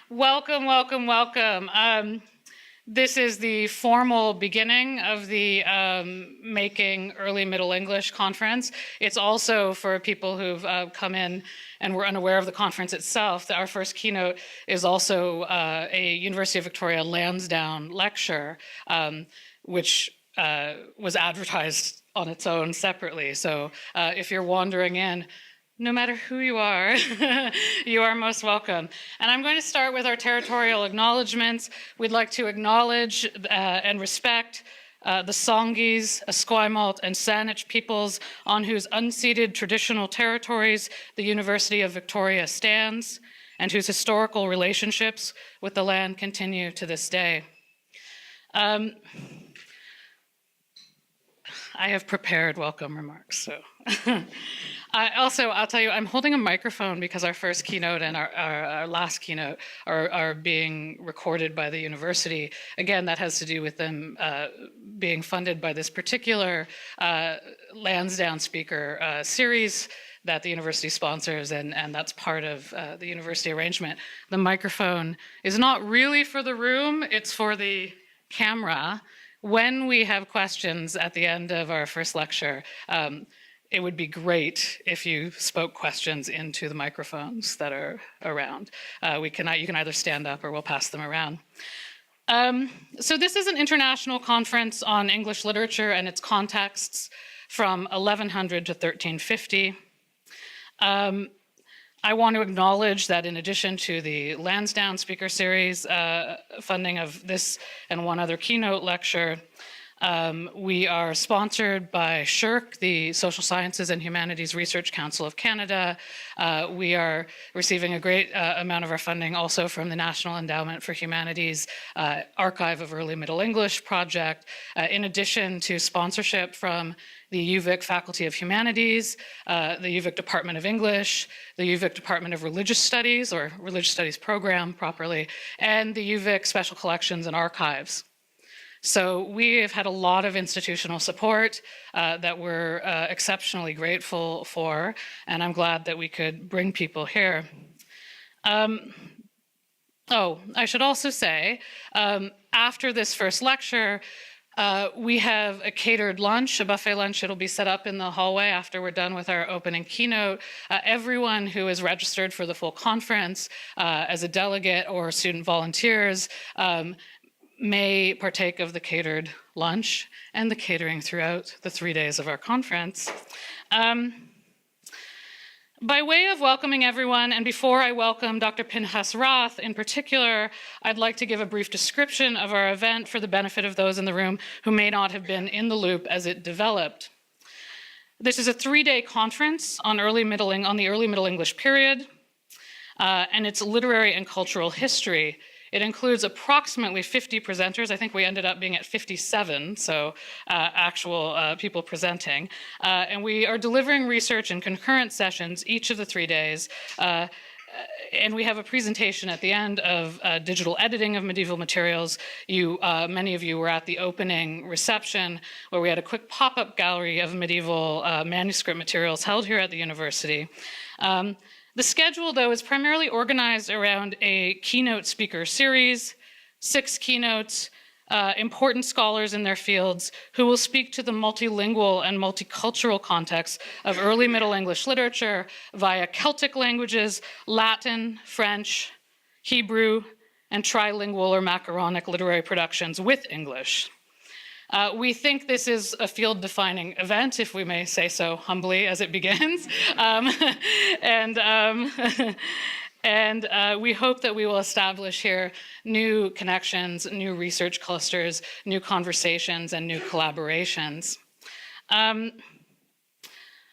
Welcome, welcome, welcome. This is the formal beginning of the Making Early Middle English conference. It's also for people who've come in and were unaware of the conference itself. Our first keynote is also a University of Victoria Lansdowne lecture, which was advertised on its own separately. So if you're wandering in, no matter who you are, you are most welcome. And I'm going to start with our territorial acknowledgements. We'd like to acknowledge and respect the Songhees, Esquimalt, and Saanich peoples on whose unceded traditional territories the University of Victoria stands and whose historical relationships with the land continue to this day. I have prepared welcome remarks, so. I'll tell you, I'm holding a microphone because our first keynote and our last keynote are being recorded by the university. Again, that has to do with them being funded by this particular Lansdowne speaker series that the university sponsors, and that's part of the university arrangement. The microphone is not really for the room, it's for the camera. When we have questions at the end of our first lecture, it would be great if you spoke questions into the microphones that are around. You can either stand up or we'll pass them around. So this is an international conference on English literature and its contexts from 1100 to 1350. I want to acknowledge that in addition to the Lansdowne Speaker Series funding of this and one other keynote lecture, we are sponsored by SSHRC, the Social Sciences and Humanities Research Council of Canada. We are receiving a great amount of our funding also from the National Endowment for Humanities Archive of Early Middle English project, in addition to sponsorship from the UVic Faculty of Humanities, the UVic Department of English, the UVic Department of Religious Studies, or Religious Studies Program properly, and the UVic Special Collections and Archives. So we have had a lot of institutional support that we're exceptionally grateful for, and I'm glad that we could bring people here. I should also say, after this first lecture, we have a catered lunch, a buffet lunch. It'll be set up in the hallway after we're done with our opening keynote. Everyone who is registered for the full conference as a delegate or student volunteers may partake of the catered lunch and the catering throughout the 3 days of our conference. By way of welcoming everyone, and before I welcome Dr. Pinchas Roth in particular, I'd like to give a brief description of our event for the benefit of those in the room who may not have been in the loop as it developed. This is a 3-day conference on the early Middle English period and its literary and cultural history. It includes approximately 50 presenters. I think we ended up being at 57, so actual people presenting. And we are delivering research in concurrent sessions each of the 3 days. And we have a presentation at the end of digital editing of medieval materials. Many of you were at the opening reception where we had a quick pop-up gallery of medieval manuscript materials held here at the university. The schedule, though, is primarily organized around a keynote speaker series, 6 keynotes, important scholars in their fields who will speak to the multilingual and multicultural context of early Middle English literature via Celtic languages, Latin, French, Hebrew, and trilingual or macaronic literary productions with English. We think this is a field-defining event, if we may say so humbly as it begins. And we hope that we will establish here new connections, new research clusters, new conversations, and new collaborations.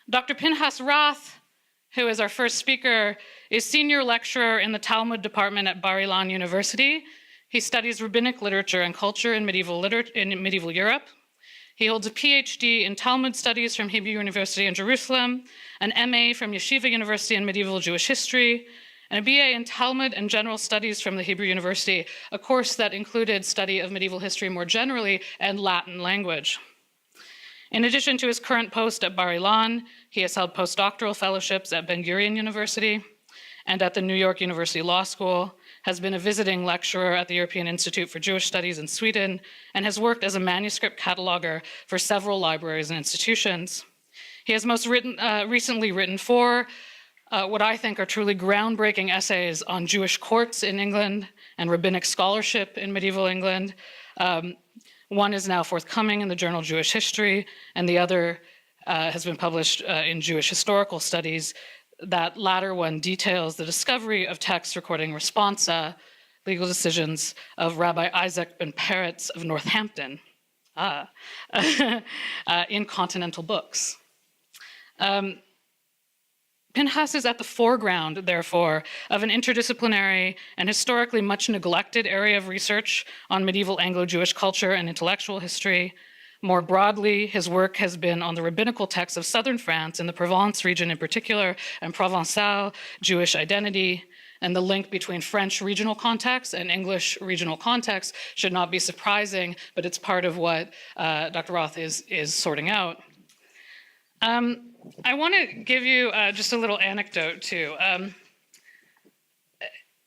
Dr. Pinchas Roth, who is our first speaker, is senior lecturer in the Talmud department at Bar Ilan University. He studies rabbinic literature and culture in medieval Europe. He holds a PhD in Talmud studies from Hebrew University in Jerusalem, an MA from Yeshiva University in medieval Jewish history, and a BA in Talmud and General Studies from the Hebrew University, a course that included study of medieval history more generally and Latin language. In addition to his current post at Bar Ilan, he has held postdoctoral fellowships at Ben Gurion University and at the New York University Law School, has been a visiting lecturer at the European Institute for Jewish Studies in Sweden, and has worked as a manuscript cataloger for several libraries and institutions. He has most recently written four what I think are truly groundbreaking essays on Jewish courts in England and rabbinic scholarship in medieval England. One is now forthcoming in the journal Jewish History, and the other has been published in Jewish Historical Studies. That latter one details the discovery of texts recording responsa, legal decisions of Rabbi Isaac ben Peretz of Northampton in continental books. Pinchas is at the foreground, therefore, of an interdisciplinary and historically much neglected area of research on medieval Anglo-Jewish culture and intellectual history. More broadly, his work has been on the rabbinical texts of southern France, in the Provence region in particular, and Provençal Jewish identity, and the link between French regional context and English regional context should not be surprising, but it's part of what Dr. Roth is sorting out. I want to give you just a little anecdote, too.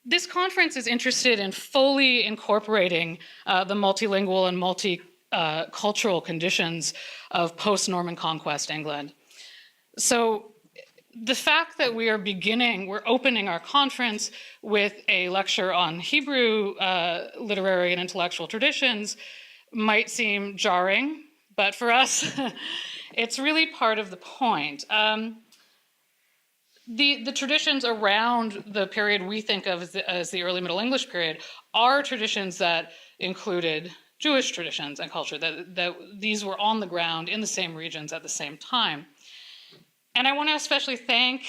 This conference is interested in fully incorporating the multilingual and multicultural conditions of post-Norman conquest England. So the fact that we're opening our conference with a lecture on Hebrew literary and intellectual traditions might seem jarring, but for us, it's really part of the point. The traditions around the period we think of as the early Middle English period are traditions that included Jewish traditions and culture, that these were on the ground in the same regions at the same time. And I want to especially thank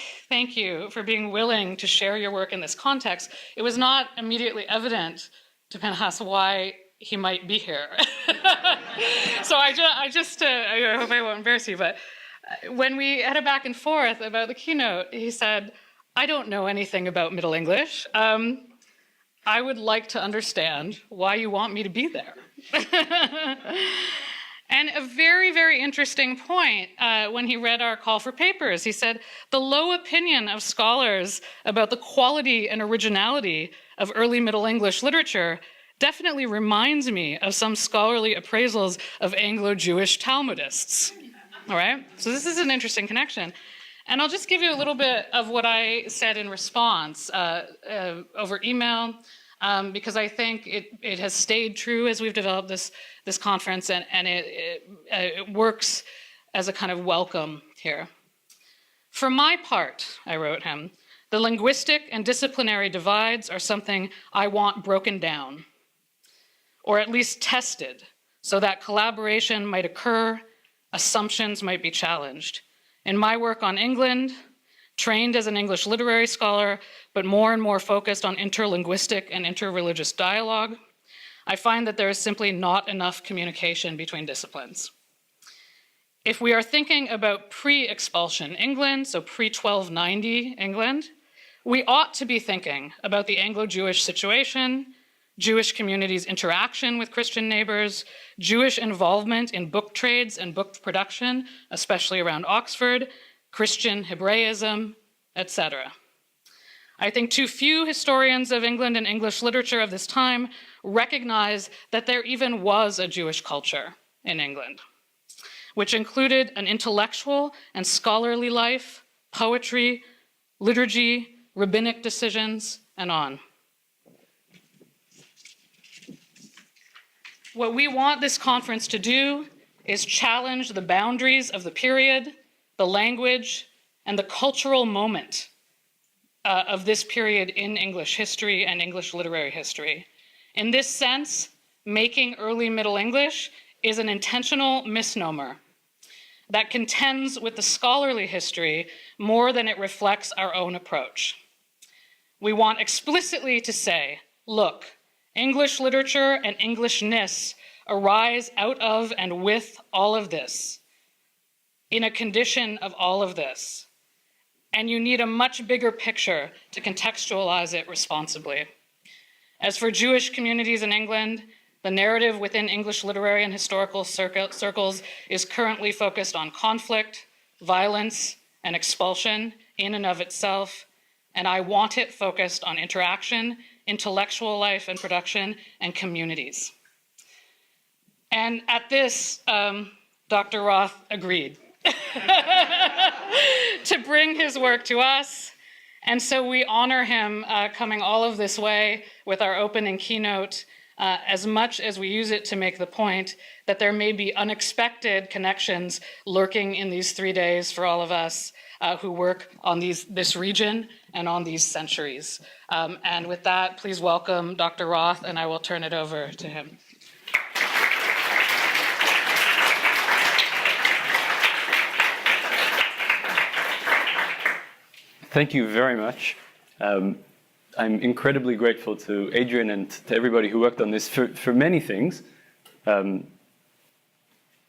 you for being willing to share your work in this context. It was not immediately evident to Pinchas why he might be here. So I hope I won't embarrass you, but when we had a back and forth about the keynote, he said, I don't know anything about Middle English. I would like to understand why you want me to be there. And a very, very interesting point when he read our call for papers, he said, the low opinion of scholars about the quality and originality of early Middle English literature definitely reminds me of some scholarly appraisals of Anglo-Jewish Talmudists. All right, so this is an interesting connection. And I'll just give you a little bit of what I said in response over email, because I think it has stayed true as we've developed this conference, and it works as a kind of welcome here. For my part, I wrote him, the linguistic and disciplinary divides are something I want broken down, or at least tested, so that collaboration might occur, assumptions might be challenged. In my work on England, trained as an English literary scholar, but more and more focused on interlinguistic and interreligious dialogue, I find that there is simply not enough communication between disciplines. If we are thinking about pre-expulsion England, so pre-1290 England, we ought to be thinking about the Anglo-Jewish situation, Jewish communities' interaction with Christian neighbors, Jewish involvement in book trades and book production, especially around Oxford, Christian Hebraism, etc. I think too few historians of England and English literature of this time recognize that there even was a Jewish culture in England, which included an intellectual and scholarly life, poetry, liturgy, rabbinic decisions, and on. What we want this conference to do is challenge the boundaries of the period, the language, and the cultural moment of this period in English history and English literary history. In this sense, making early Middle English is an intentional misnomer that contends with the scholarly history more than it reflects our own approach. We want explicitly to say, look, English literature and Englishness arise out of and with all of this, in a condition of all of this. And you need a much bigger picture to contextualize it responsibly. As for Jewish communities in England, the narrative within English literary and historical circles is currently focused on conflict, violence, and expulsion in and of itself, and I want it focused on interaction, intellectual life and production, and communities. And at this, Dr. Roth agreed to bring his work to us. And so we honor him coming all of this way with our opening keynote, as much as we use it to make the point that there may be unexpected connections lurking in these 3 days for all of us who work on this region and on these centuries. And with that, please welcome Dr. Roth, and I will turn it over to him. Thank you very much. I'm incredibly grateful to Adrian and to everybody who worked on this for many things. The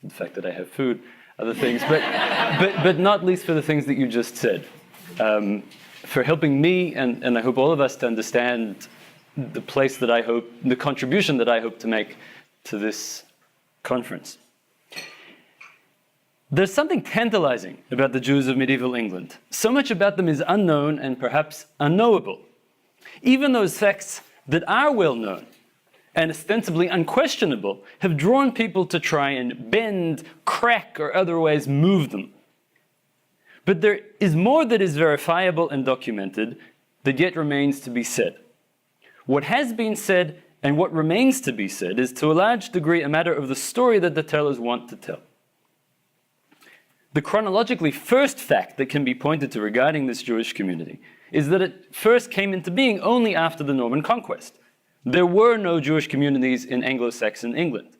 fact that I have food, other things, but not least for the things that you just said. For helping me and I hope all of us to understand the place that I hope, the contribution that I hope to make to this conference. There's something tantalizing about the Jews of medieval England. So much about them is unknown and perhaps unknowable. Even those facts that are well known and ostensibly unquestionable have drawn people to try and bend, crack, or otherwise move them. But there is more that is verifiable and documented that yet remains to be said. What has been said and what remains to be said is to a large degree a matter of the story that the tellers want to tell. The chronologically first fact that can be pointed to regarding this Jewish community is that it first came into being only after the Norman conquest. There were no Jewish communities in Anglo-Saxon England.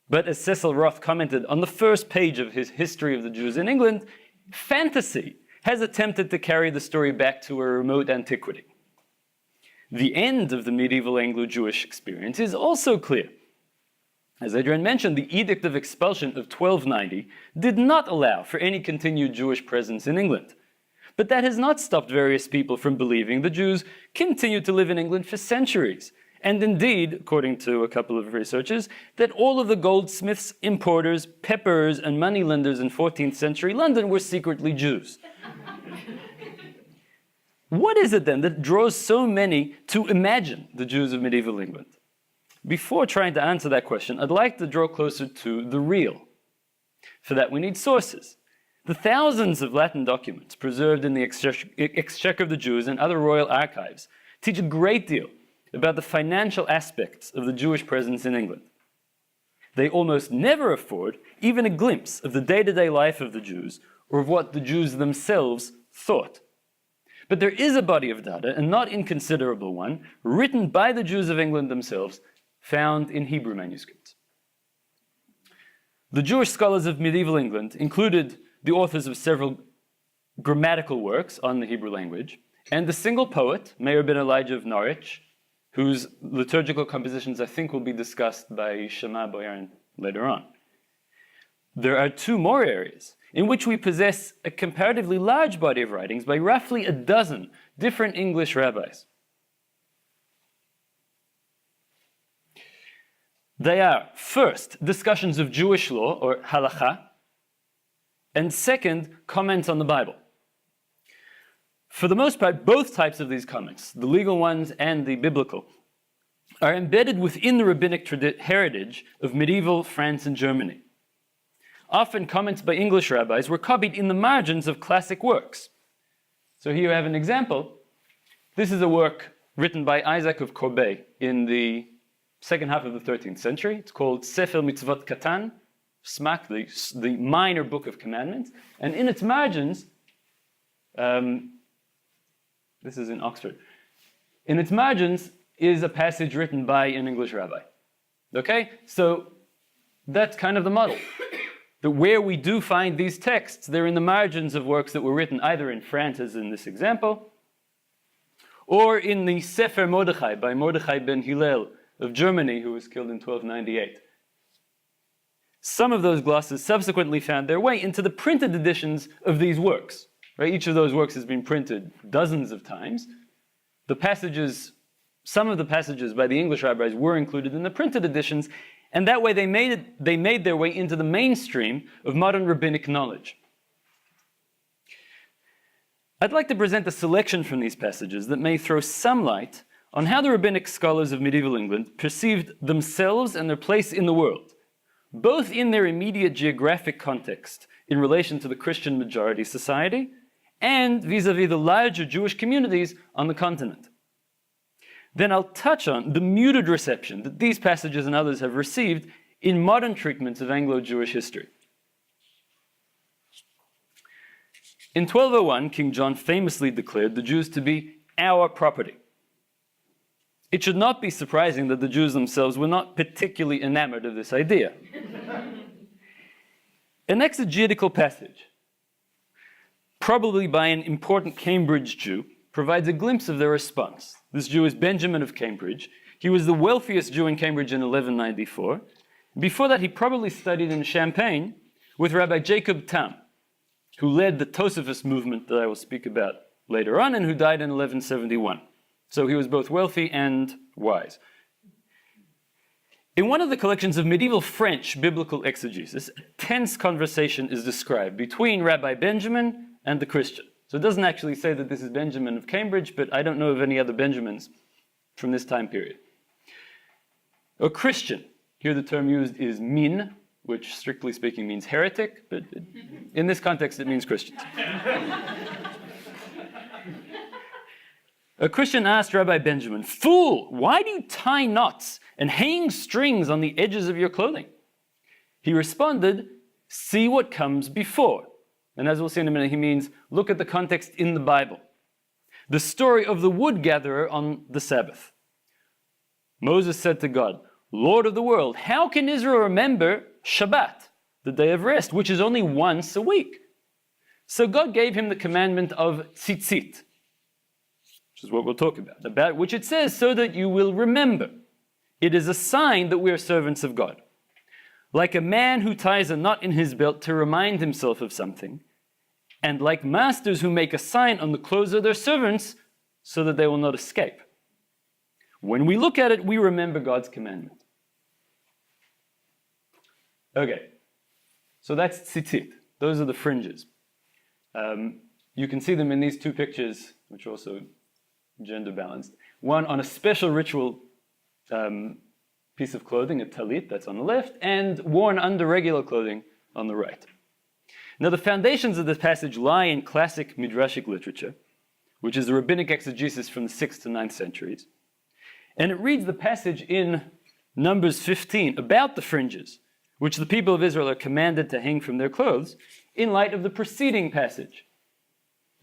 But as Cecil Roth commented on the first page of his History of the Jews in England, fantasy has attempted to carry the story back to a remote antiquity. The end of the medieval Anglo-Jewish experience is also clear. As Adrian mentioned, the Edict of Expulsion of 1290 did not allow for any continued Jewish presence in England. But that has not stopped various people from believing the Jews continued to live in England for centuries. And indeed, according to a couple of researchers, that all of the goldsmiths, importers, pepperers, and moneylenders in 14th century London were secretly Jews. What is it then that draws so many to imagine the Jews of medieval England? Before trying to answer that question, I'd like to draw closer to the real. For that, we need sources. The thousands of Latin documents preserved in the Exchequer of the Jews and other royal archives teach a great deal about the financial aspects of the Jewish presence in England. They almost never afford even a glimpse of the day-to-day life of the Jews or of what the Jews themselves thought. But there is a body of data, a not inconsiderable one, written by the Jews of England themselves, found in Hebrew manuscripts. The Jewish scholars of medieval England included the authors of several grammatical works on the Hebrew language, and the single poet, Meir ben Elijah of Norwich, whose liturgical compositions I think will be discussed by Shema Boyarin later on. There are two more areas in which we possess a comparatively large body of writings by roughly a dozen different English rabbis. They are, first, discussions of Jewish law, or halakha, and second, comments on the Bible. For the most part, both types of these comments, the legal ones and the biblical, are embedded within the rabbinic heritage of medieval France and Germany. Often comments by English rabbis were copied in the margins of classic works. So here you have an example. This is a work written by Isaac of Corbeil in the second half of the 13th century. It's called Sefer Mitzvot Katan, Smak, the minor book of commandments. And in its margins, this is in Oxford, in its margins is a passage written by an English rabbi. Okay? So that's kind of the model. That where we do find these texts, they're in the margins of works that were written either in France, as in this example, or in the Sefer Mordechai by Mordechai ben Hillel of Germany, who was killed in 1298. Some of those glosses subsequently found their way into the printed editions of these works. Right? Each of those works has been printed dozens of times. The passages, some of the passages by the English rabbis were included in the printed editions, and that way they made their way into the mainstream of modern rabbinic knowledge. I'd like to present a selection from these passages that may throw some light on how the rabbinic scholars of medieval England perceived themselves and their place in the world, both in their immediate geographic context in relation to the Christian majority society and vis-à-vis the larger Jewish communities on the continent. Then I'll touch on the muted reception that these passages and others have received in modern treatments of Anglo-Jewish history. In 1201, King John famously declared the Jews to be our property. It should not be surprising that the Jews themselves were not particularly enamored of this idea. An exegetical passage, probably by an important Cambridge Jew, provides a glimpse of their response. This Jew is Benjamin of Cambridge. He was the wealthiest Jew in Cambridge in 1194. Before that, he probably studied in Champagne with Rabbi Jacob Tam, who led the Tosafist movement that I will speak about later on and who died in 1171. So he was both wealthy and wise. In one of the collections of medieval French biblical exegesis, a tense conversation is described between Rabbi Benjamin and the Christian. So it doesn't actually say that this is Benjamin of Cambridge, but I don't know of any other Benjamins from this time period. A Christian, here the term used is min, which strictly speaking means heretic, but in this context it means Christians. A Christian asked Rabbi Benjamin, "Fool, why do you tie knots and hang strings on the edges of your clothing?" He responded, "See what comes before." And as we'll see in a minute, he means, look at the context in the Bible. The story of the wood gatherer on the Sabbath. Moses said to God, "Lord of the world, how can Israel remember Shabbat, the day of rest, which is only once a week?" So God gave him the commandment of tzitzit, which is what we'll talk about which it says, so that you will remember. It is a sign that we are servants of God. Like a man who ties a knot in his belt to remind himself of something, and like masters who make a sign on the clothes of their servants so that they will not escape. When we look at it, we remember God's commandment. Okay, so that's tzitzit. Those are the fringes. You can see them in these two pictures, which are also gender balanced. One on a special ritual piece of clothing, a talit, that's on the left, and worn under regular clothing on the right. Now, the foundations of this passage lie in classic midrashic literature, which is the rabbinic exegesis from the 6th to 9th centuries. And it reads the passage in Numbers 15 about the fringes, which the people of Israel are commanded to hang from their clothes, in light of the preceding passage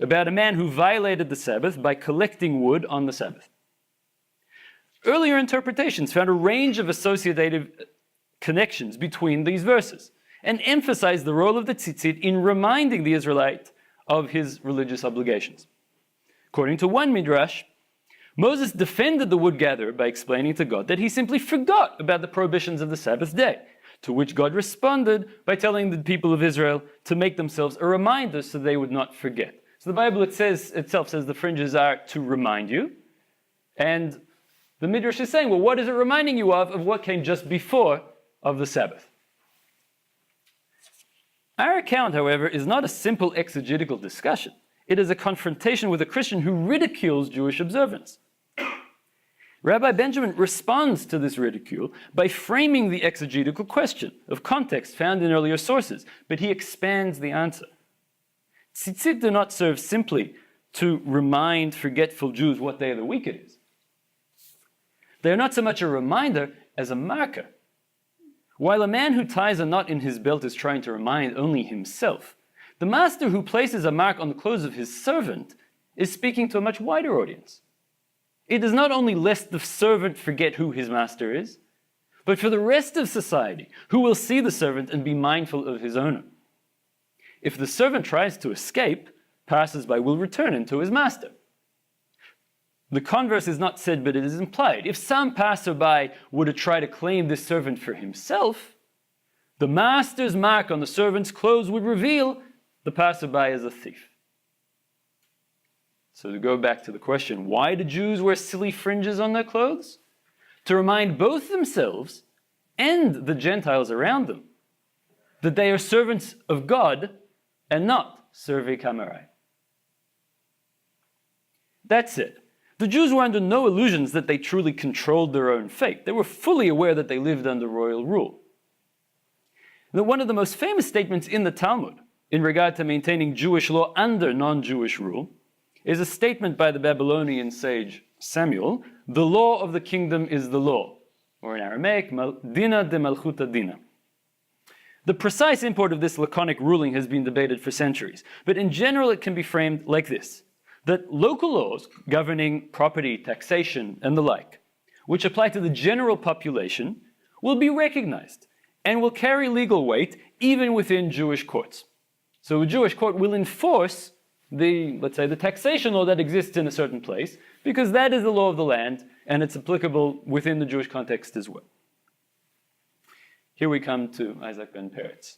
about a man who violated the Sabbath by collecting wood on the Sabbath. Earlier interpretations found a range of associative connections between these verses and emphasized the role of the tzitzit in reminding the Israelite of his religious obligations. According to one midrash, Moses defended the wood gatherer by explaining to God that he simply forgot about the prohibitions of the Sabbath day, to which God responded by telling the people of Israel to make themselves a reminder so they would not forget. So the Bible itself says the fringes are to remind you, and the Midrash is saying, well, what is it reminding you of what came just before of the Sabbath? Our account, however, is not a simple exegetical discussion. It is a confrontation with a Christian who ridicules Jewish observance. Rabbi Benjamin responds to this ridicule by framing the exegetical question of context found in earlier sources, but he expands the answer. Tzitzit do not serve simply to remind forgetful Jews what day of the week it is. They are not so much a reminder as a marker. While a man who ties a knot in his belt is trying to remind only himself, the master who places a mark on the clothes of his servant is speaking to a much wider audience. It is not only lest the servant forget who his master is, but for the rest of society, who will see the servant and be mindful of his owner. If the servant tries to escape, passers-by will return him to his master. The converse is not said, but it is implied. If some passerby were to try to claim this servant for himself, the master's mark on the servant's clothes would reveal the passerby as a thief. So to go back to the question, why do Jews wear silly fringes on their clothes? To remind both themselves and the Gentiles around them that they are servants of God and not servae camerae. That's it. The Jews were under no illusions that they truly controlled their own fate. They were fully aware that they lived under royal rule. Now, one of the most famous statements in the Talmud in regard to maintaining Jewish law under non-Jewish rule is a statement by the Babylonian sage Samuel: "The law of the kingdom is the law," or in Aramaic, "Dina de Malchuta Dina." The precise import of this laconic ruling has been debated for centuries, but in general it can be framed like this: that local laws governing property, taxation, and the like, which apply to the general population, will be recognized and will carry legal weight even within Jewish courts. So a Jewish court will enforce let's say, the taxation law that exists in a certain place, because that is the law of the land, and it's applicable within the Jewish context as well. Here we come to Isaac ben Peretz.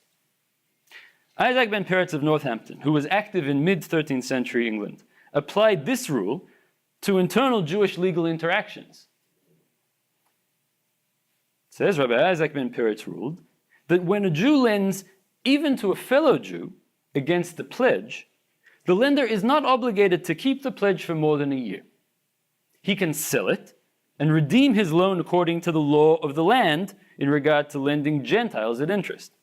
Isaac ben Peretz of Northampton, who was active in mid-13th century England, applied this rule to internal Jewish legal interactions. It says, Rabbi Isaac ben Peretz ruled that when a Jew lends even to a fellow Jew against a pledge, the lender is not obligated to keep the pledge for more than a year. He can sell it and redeem his loan according to the law of the land in regard to lending Gentiles at interest.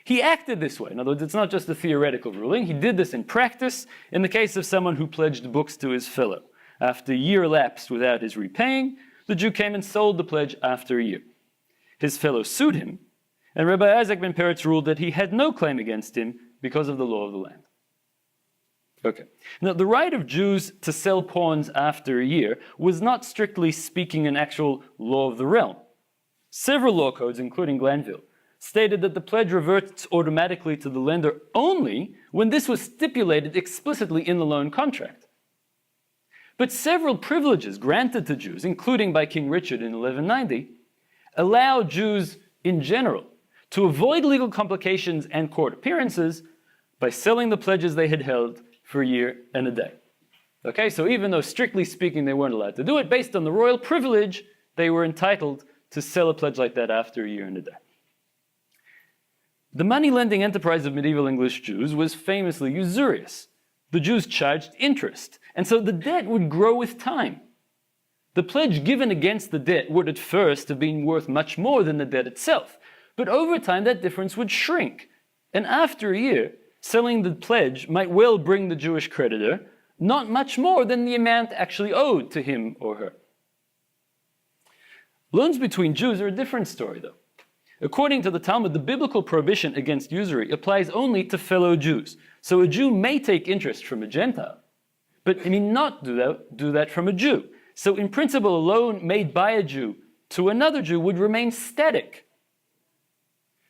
He acted this way. In other words, it's not just a theoretical ruling. He did this in practice in the case of someone who pledged books to his fellow. After a year elapsed without his repaying, the Jew came and sold the pledge after a year. His fellow sued him, and Rabbi Isaac ben Peretz ruled that he had no claim against him because of the law of the land. Okay. Now, the right of Jews to sell pawns after a year was not strictly speaking an actual law of the realm. Several law codes, including Glanville, stated that the pledge reverts automatically to the lender only when this was stipulated explicitly in the loan contract. But several privileges granted to Jews, including by King Richard in 1190, allow Jews in general to avoid legal complications and court appearances by selling the pledges they had held for a year and a day. Okay, so even though strictly speaking they weren't allowed to do it, based on the royal privilege, they were entitled to sell a pledge like that after a year and a day. The money-lending enterprise of medieval English Jews was famously usurious. The Jews charged interest, and so the debt would grow with time. The pledge given against the debt would at first have been worth much more than the debt itself, but over time that difference would shrink, and after a year, selling the pledge might well bring the Jewish creditor not much more than the amount actually owed to him or her. Loans between Jews are a different story, though. According to the Talmud, the biblical prohibition against usury applies only to fellow Jews. So a Jew may take interest from a Gentile, but he may not do that from a Jew. So in principle, a loan made by a Jew to another Jew would remain static.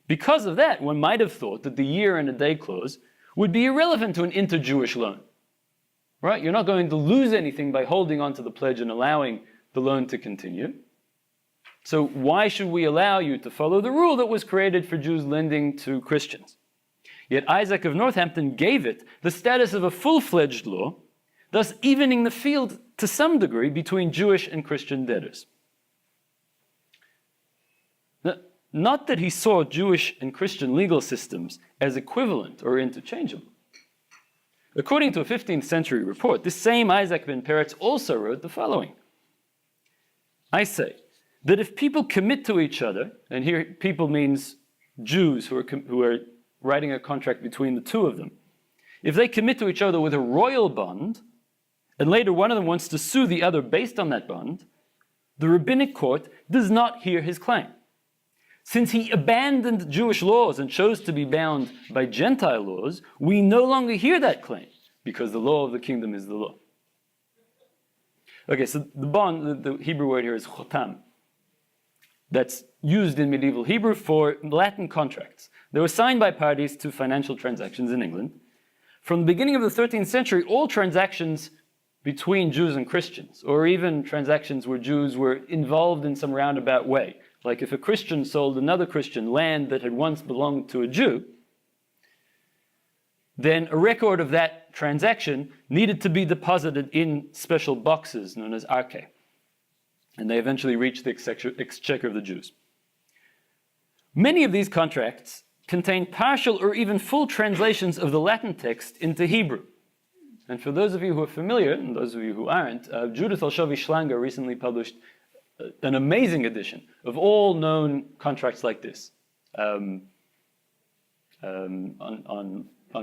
Because of that, one might have thought that the year and a day clause would be irrelevant to an inter-Jewish loan. Right? You're not going to lose anything by holding on to the pledge and allowing the loan to continue. So why should we allow you to follow the rule that was created for Jews lending to Christians? Yet Isaac of Northampton gave it the status of a full-fledged law, thus evening the field to some degree between Jewish and Christian debtors. Not that he saw Jewish and Christian legal systems as equivalent or interchangeable. According to a 15th century report, this same Isaac ben Peretz also wrote the following: I say that if people commit to each other, and here people means Jews who are writing a contract between the two of them, if they commit to each other with a royal bond, and later one of them wants to sue the other based on that bond, the rabbinic court does not hear his claim. Since he abandoned Jewish laws and chose to be bound by Gentile laws, we no longer hear that claim, because the law of the kingdom is the law. Okay, so the bond, the Hebrew word here is chotam. That's used in medieval Hebrew for Latin contracts. They were signed by parties to financial transactions in England. From the beginning of the 13th century, all transactions between Jews and Christians, or even transactions where Jews were involved in some roundabout way, like if a Christian sold another Christian land that had once belonged to a Jew, then a record of that transaction needed to be deposited in special boxes known as arche. And they eventually reached the exchequer of the Jews. Many of these contracts contain partial or even full translations of the Latin text into Hebrew. And for those of you who are familiar, and those of you who aren't, Judith Olshovi-Schlanger recently published an amazing edition of all known contracts like this, on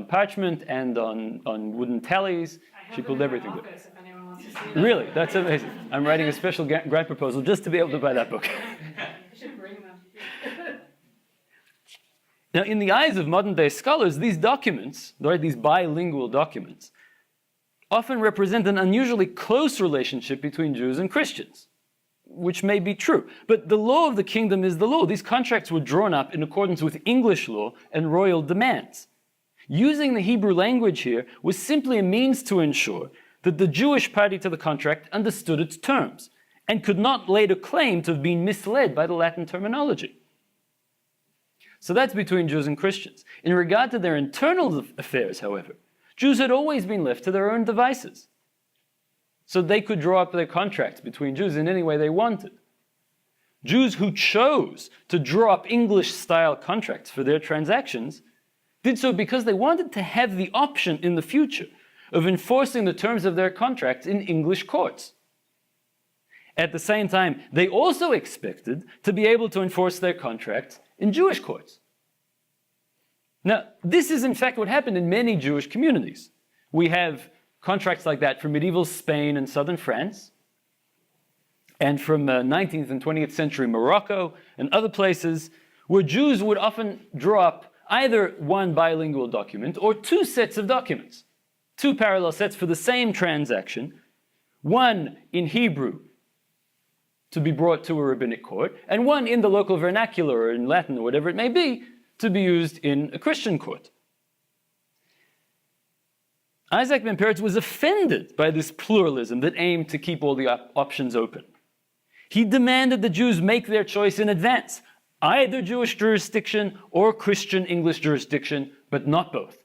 parchment and on wooden tallies. She pulled everything there. If anyone wants to see that. Really, that's amazing. I'm writing a special grant proposal just to be able to buy that book. You should bring them. Now, in the eyes of modern day scholars, these documents, right, these bilingual documents, often represent an unusually close relationship between Jews and Christians, which may be true. But the law of the kingdom is the law. These contracts were drawn up in accordance with English law and royal demands. Using the Hebrew language here was simply a means to ensure that the Jewish party to the contract understood its terms and could not later claim to have been misled by the Latin terminology. So that's between Jews and Christians. In regard to their internal affairs, however, Jews had always been left to their own devices. So they could draw up their contracts between Jews in any way they wanted. Jews who chose to draw up English-style contracts for their transactions did so because they wanted to have the option in the future of enforcing the terms of their contracts in English courts. At the same time, they also expected to be able to enforce their contracts in Jewish courts. Now, this is in fact what happened in many Jewish communities. We have contracts like that from medieval Spain and southern France, and from 19th and 20th century Morocco and other places, where Jews would often draw up either one bilingual document or two sets of documents, two parallel sets for the same transaction, one in Hebrew to be brought to a rabbinic court, and one in the local vernacular or in Latin or whatever it may be, to be used in a Christian court. Isaac ben Peretz was offended by this pluralism that aimed to keep all the options open. He demanded the Jews make their choice in advance, either Jewish jurisdiction or Christian English jurisdiction, but not both.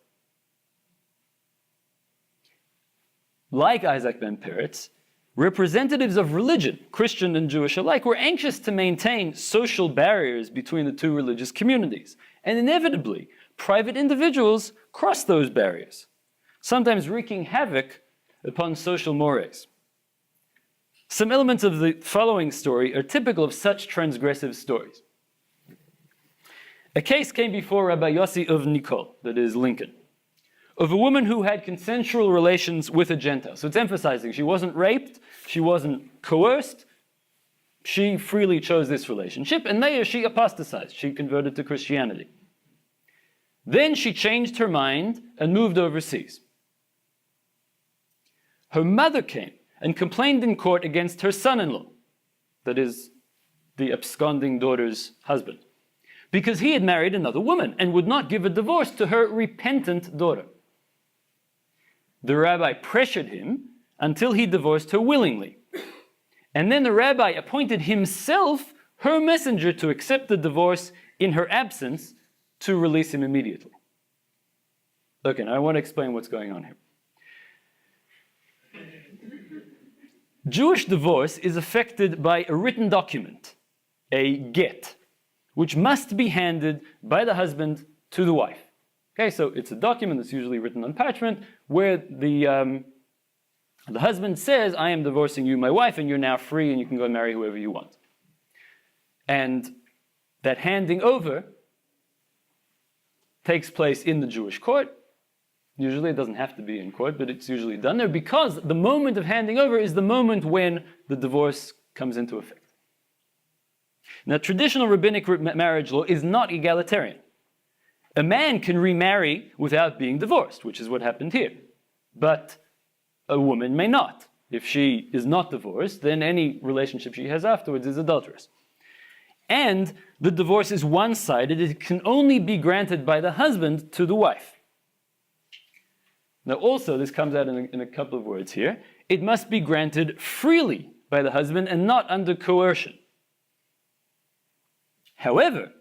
Like Isaac ben Peretz, representatives of religion, Christian and Jewish alike, were anxious to maintain social barriers between the two religious communities. And inevitably, private individuals crossed those barriers, sometimes wreaking havoc upon social mores. Some elements of the following story are typical of such transgressive stories. A case came before Rabbi Yossi of Nikol, that is Lincoln, of a woman who had consensual relations with a Gentile. So it's emphasizing she wasn't raped, she wasn't coerced, she freely chose this relationship, and later she apostatized, she converted to Christianity. Then she changed her mind and moved overseas. Her mother came and complained in court against her son-in-law, that is, the absconding daughter's husband, because he had married another woman and would not give a divorce to her repentant daughter. The rabbi pressured him until he divorced her willingly. And then the rabbi appointed himself her messenger to accept the divorce in her absence to release him immediately. Okay, now I want to explain what's going on here. Jewish divorce is affected by a written document, a get, which must be handed by the husband to the wife. Okay, so it's a document that's usually written on parchment where the husband says, I am divorcing you, my wife, and you're now free and you can go and marry whoever you want. And that handing over takes place in the Jewish court. Usually it doesn't have to be in court, but it's usually done there because the moment of handing over is the moment when the divorce comes into effect. Now, traditional rabbinic marriage law is not egalitarian. A man can remarry without being divorced, which is what happened here. But a woman may not. If she is not divorced, then any relationship she has afterwards is adulterous. And the divorce is one-sided. It can only be granted by the husband to the wife. Now also, this comes out in a couple of words here, it must be granted freely by the husband and not under coercion. However,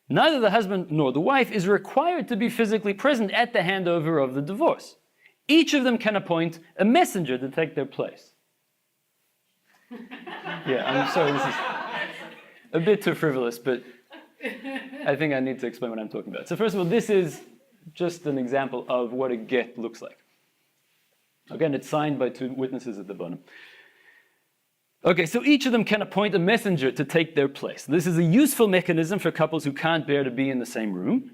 neither the husband nor the wife is required to be physically present at the handover of the divorce. Each of them can appoint a messenger to take their place. Yeah, I'm sorry, this is a bit too frivolous, but I think I need to explain what I'm talking about. So first of all, this is just an example of what a get looks like. Again, it's signed by 2 witnesses at the bottom. Okay, so each of them can appoint a messenger to take their place. This is a useful mechanism for couples who can't bear to be in the same room.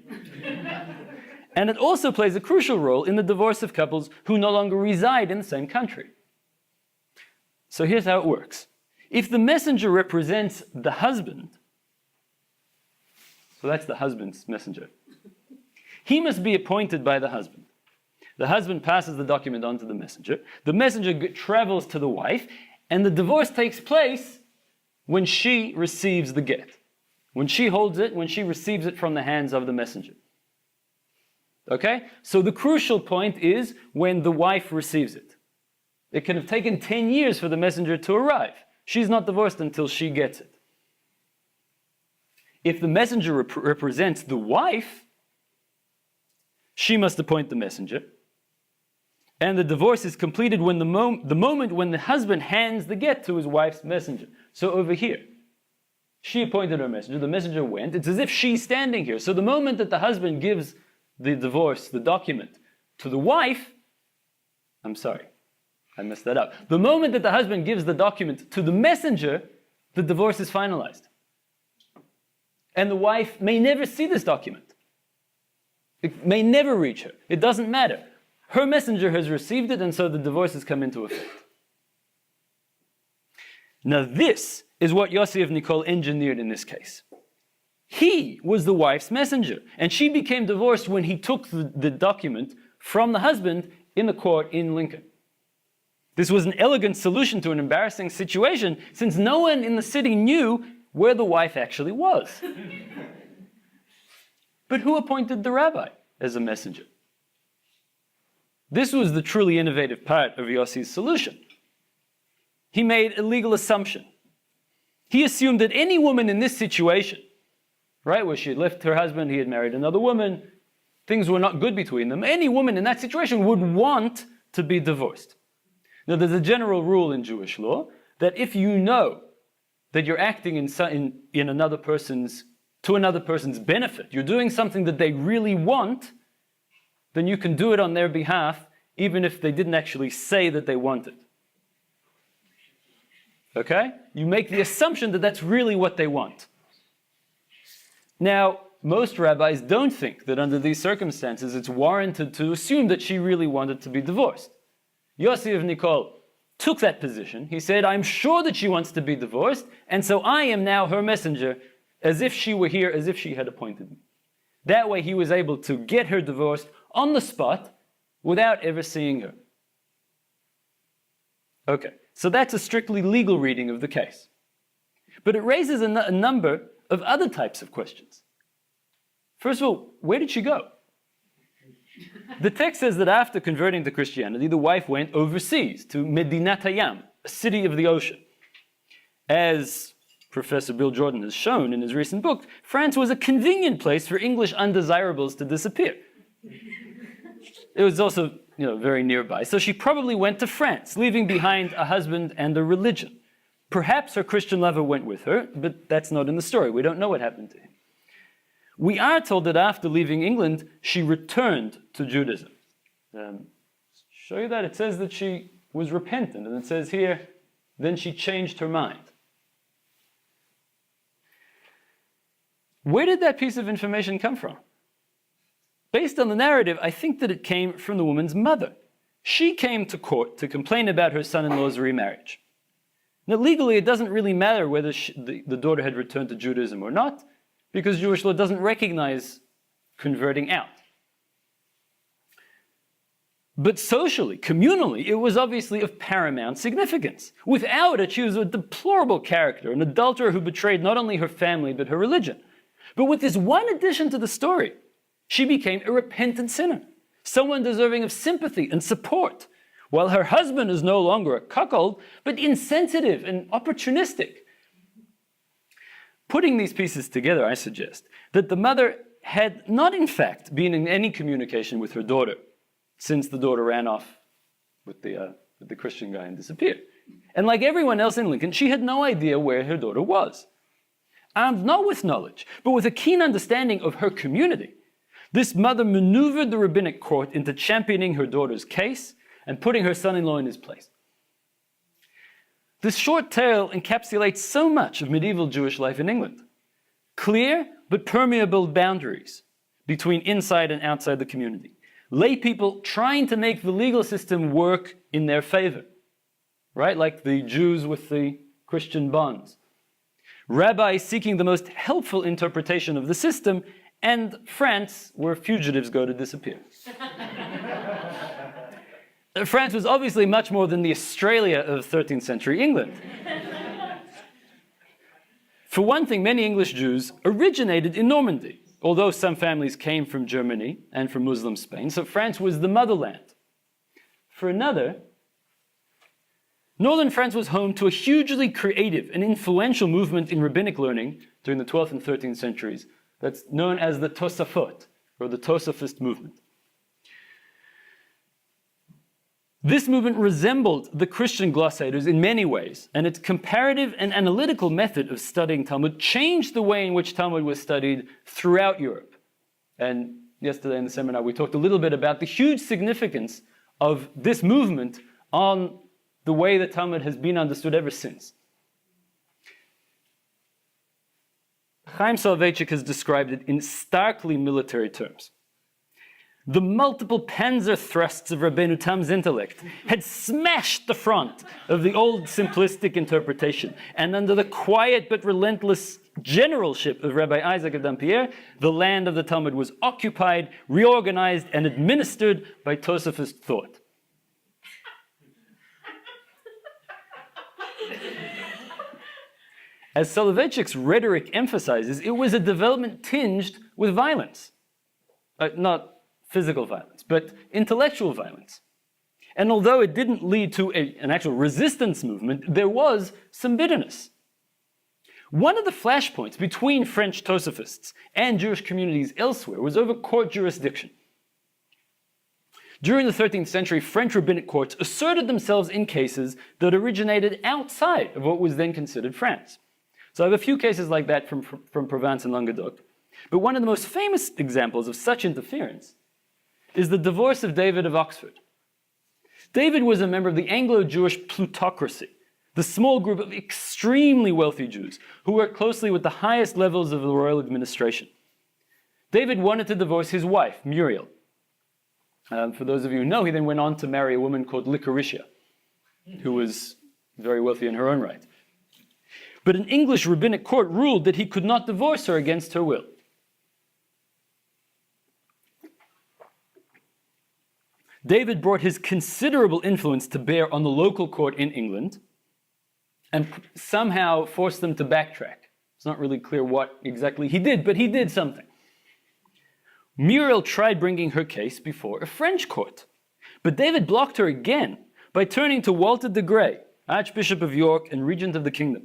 And it also plays a crucial role in the divorce of couples who no longer reside in the same country. So here's how it works. If the messenger represents the husband, so that's the husband's messenger, he must be appointed by the husband. The husband passes the document on to the messenger. The messenger travels to the wife, and the divorce takes place when she receives the get. When she holds it, when she receives it from the hands of the messenger. Okay? So the crucial point is when the wife receives it. It can have taken 10 years for the messenger to arrive. She's not divorced until she gets it. If the messenger represents the wife, she must appoint the messenger. And the divorce is completed when the moment when the husband hands the get to his wife's messenger. So over here, she appointed her messenger, the messenger went. It's as if she's standing here. So the moment that the husband gives the divorce, the document, to the wife, I'm sorry, I messed that up. The moment that the husband gives the document to the messenger, the divorce is finalized. And the wife may never see this document. It may never reach her. It doesn't matter. Her messenger has received it, and so the divorce has come into effect. Now this is what Yossi of Nicole engineered in this case. He was the wife's messenger, and she became divorced when he took the document from the husband in the court in Lincoln. This was an elegant solution to an embarrassing situation, since no one in the city knew where the wife actually was. But who appointed the rabbi as a messenger? This was the truly innovative part of Yossi's solution. He made a legal assumption. He assumed that any woman in this situation, right, where she had left her husband, he had married another woman, things were not good between them, any woman in that situation would want to be divorced. Now, there's a general rule in Jewish law that if you know that you're acting in another person's, to another person's benefit, you're doing something that they really want, then you can do it on their behalf, even if they didn't actually say that they want it. Okay? You make the assumption that that's really what they want. Now, most rabbis don't think that under these circumstances it's warranted to assume that she really wanted to be divorced. Yossi of Nicole took that position. He said, I'm sure that she wants to be divorced, and so I am now her messenger, as if she were here, as if she had appointed me. That way he was able to get her divorced on the spot without ever seeing her. Okay, so that's a strictly legal reading of the case. But it raises a number of other types of questions. First of all, where did she go? The text says that after converting to Christianity, the wife went overseas to Medinat Hayam, a city of the ocean. As Professor Bill Jordan has shown in his recent book, France was a convenient place for English undesirables to disappear. It was also, very nearby. So she probably went to France, leaving behind a husband and a religion. Perhaps her Christian lover went with her, but that's not in the story. We don't know what happened to him. We are told that after leaving England, she returned to Judaism. Show you that. It says that she was repentant, and it says here, then she changed her mind. Where did that piece of information come from? Based on the narrative, I think that it came from the woman's mother. She came to court to complain about her son-in-law's remarriage. Now, legally, it doesn't really matter whether the daughter had returned to Judaism or not, because Jewish law doesn't recognize converting out. But socially, communally, it was obviously of paramount significance. Without it, she was a deplorable character, an adulterer who betrayed not only her family, but her religion. But with this one addition to the story, she became a repentant sinner, someone deserving of sympathy and support, while her husband is no longer a cuckold, but insensitive and opportunistic. Putting these pieces together, I suggest that the mother had not in fact been in any communication with her daughter since the daughter ran off with the Christian guy and disappeared. And like everyone else in Lincoln, she had no idea where her daughter was. Armed not with knowledge, but with a keen understanding of her community, this mother maneuvered the rabbinic court into championing her daughter's case and putting her son-in-law in his place. This short tale encapsulates so much of medieval Jewish life in England. Clear but permeable boundaries between inside and outside the community. Lay people trying to make the legal system work in their favor, right? Like the Jews with the Christian bonds. Rabbis seeking the most helpful interpretation of the system, and France, where fugitives go to disappear. France was obviously much more than the Australia of 13th century England. For one thing, many English Jews originated in Normandy, although some families came from Germany and from Muslim Spain, so France was the motherland. For another, northern France was home to a hugely creative and influential movement in rabbinic learning during the 12th and 13th centuries that's known as the Tosafot, or the Tosafist movement. This movement resembled the Christian glossators in many ways, and its comparative and analytical method of studying Talmud changed the way in which Talmud was studied throughout Europe. And yesterday in the seminar we talked a little bit about the huge significance of this movement on the way that Talmud has been understood ever since. Chaim Soloveitchik has described it in starkly military terms. The multiple panzer thrusts of Rabbeinu Tam's intellect had smashed the front of the old simplistic interpretation, and under the quiet but relentless generalship of Rabbi Isaac of Dampierre, the land of the Talmud was occupied, reorganized, and administered by Tosafist thought. As Soloveitchik's rhetoric emphasizes, it was a development tinged with violence. Not physical violence, but intellectual violence. And although it didn't lead to an actual resistance movement, there was some bitterness. One of the flashpoints between French Tosafists and Jewish communities elsewhere was over court jurisdiction. During the 13th century, French rabbinic courts asserted themselves in cases that originated outside of what was then considered France. So I have a few cases like that from Provence and Languedoc. But one of the most famous examples of such interference is the divorce of David of Oxford. David was a member of the Anglo-Jewish plutocracy, the small group of extremely wealthy Jews who worked closely with the highest levels of the royal administration. David wanted to divorce his wife, Muriel. For those of you who know, he then went on to marry a woman called Licoricia, who was very wealthy in her own right. But an English rabbinic court ruled that he could not divorce her against her will. David brought his considerable influence to bear on the local court in England and somehow forced them to backtrack. It's not really clear what exactly he did, but he did something. Muriel tried bringing her case before a French court, but David blocked her again by turning to Walter de Grey, Archbishop of York and Regent of the Kingdom.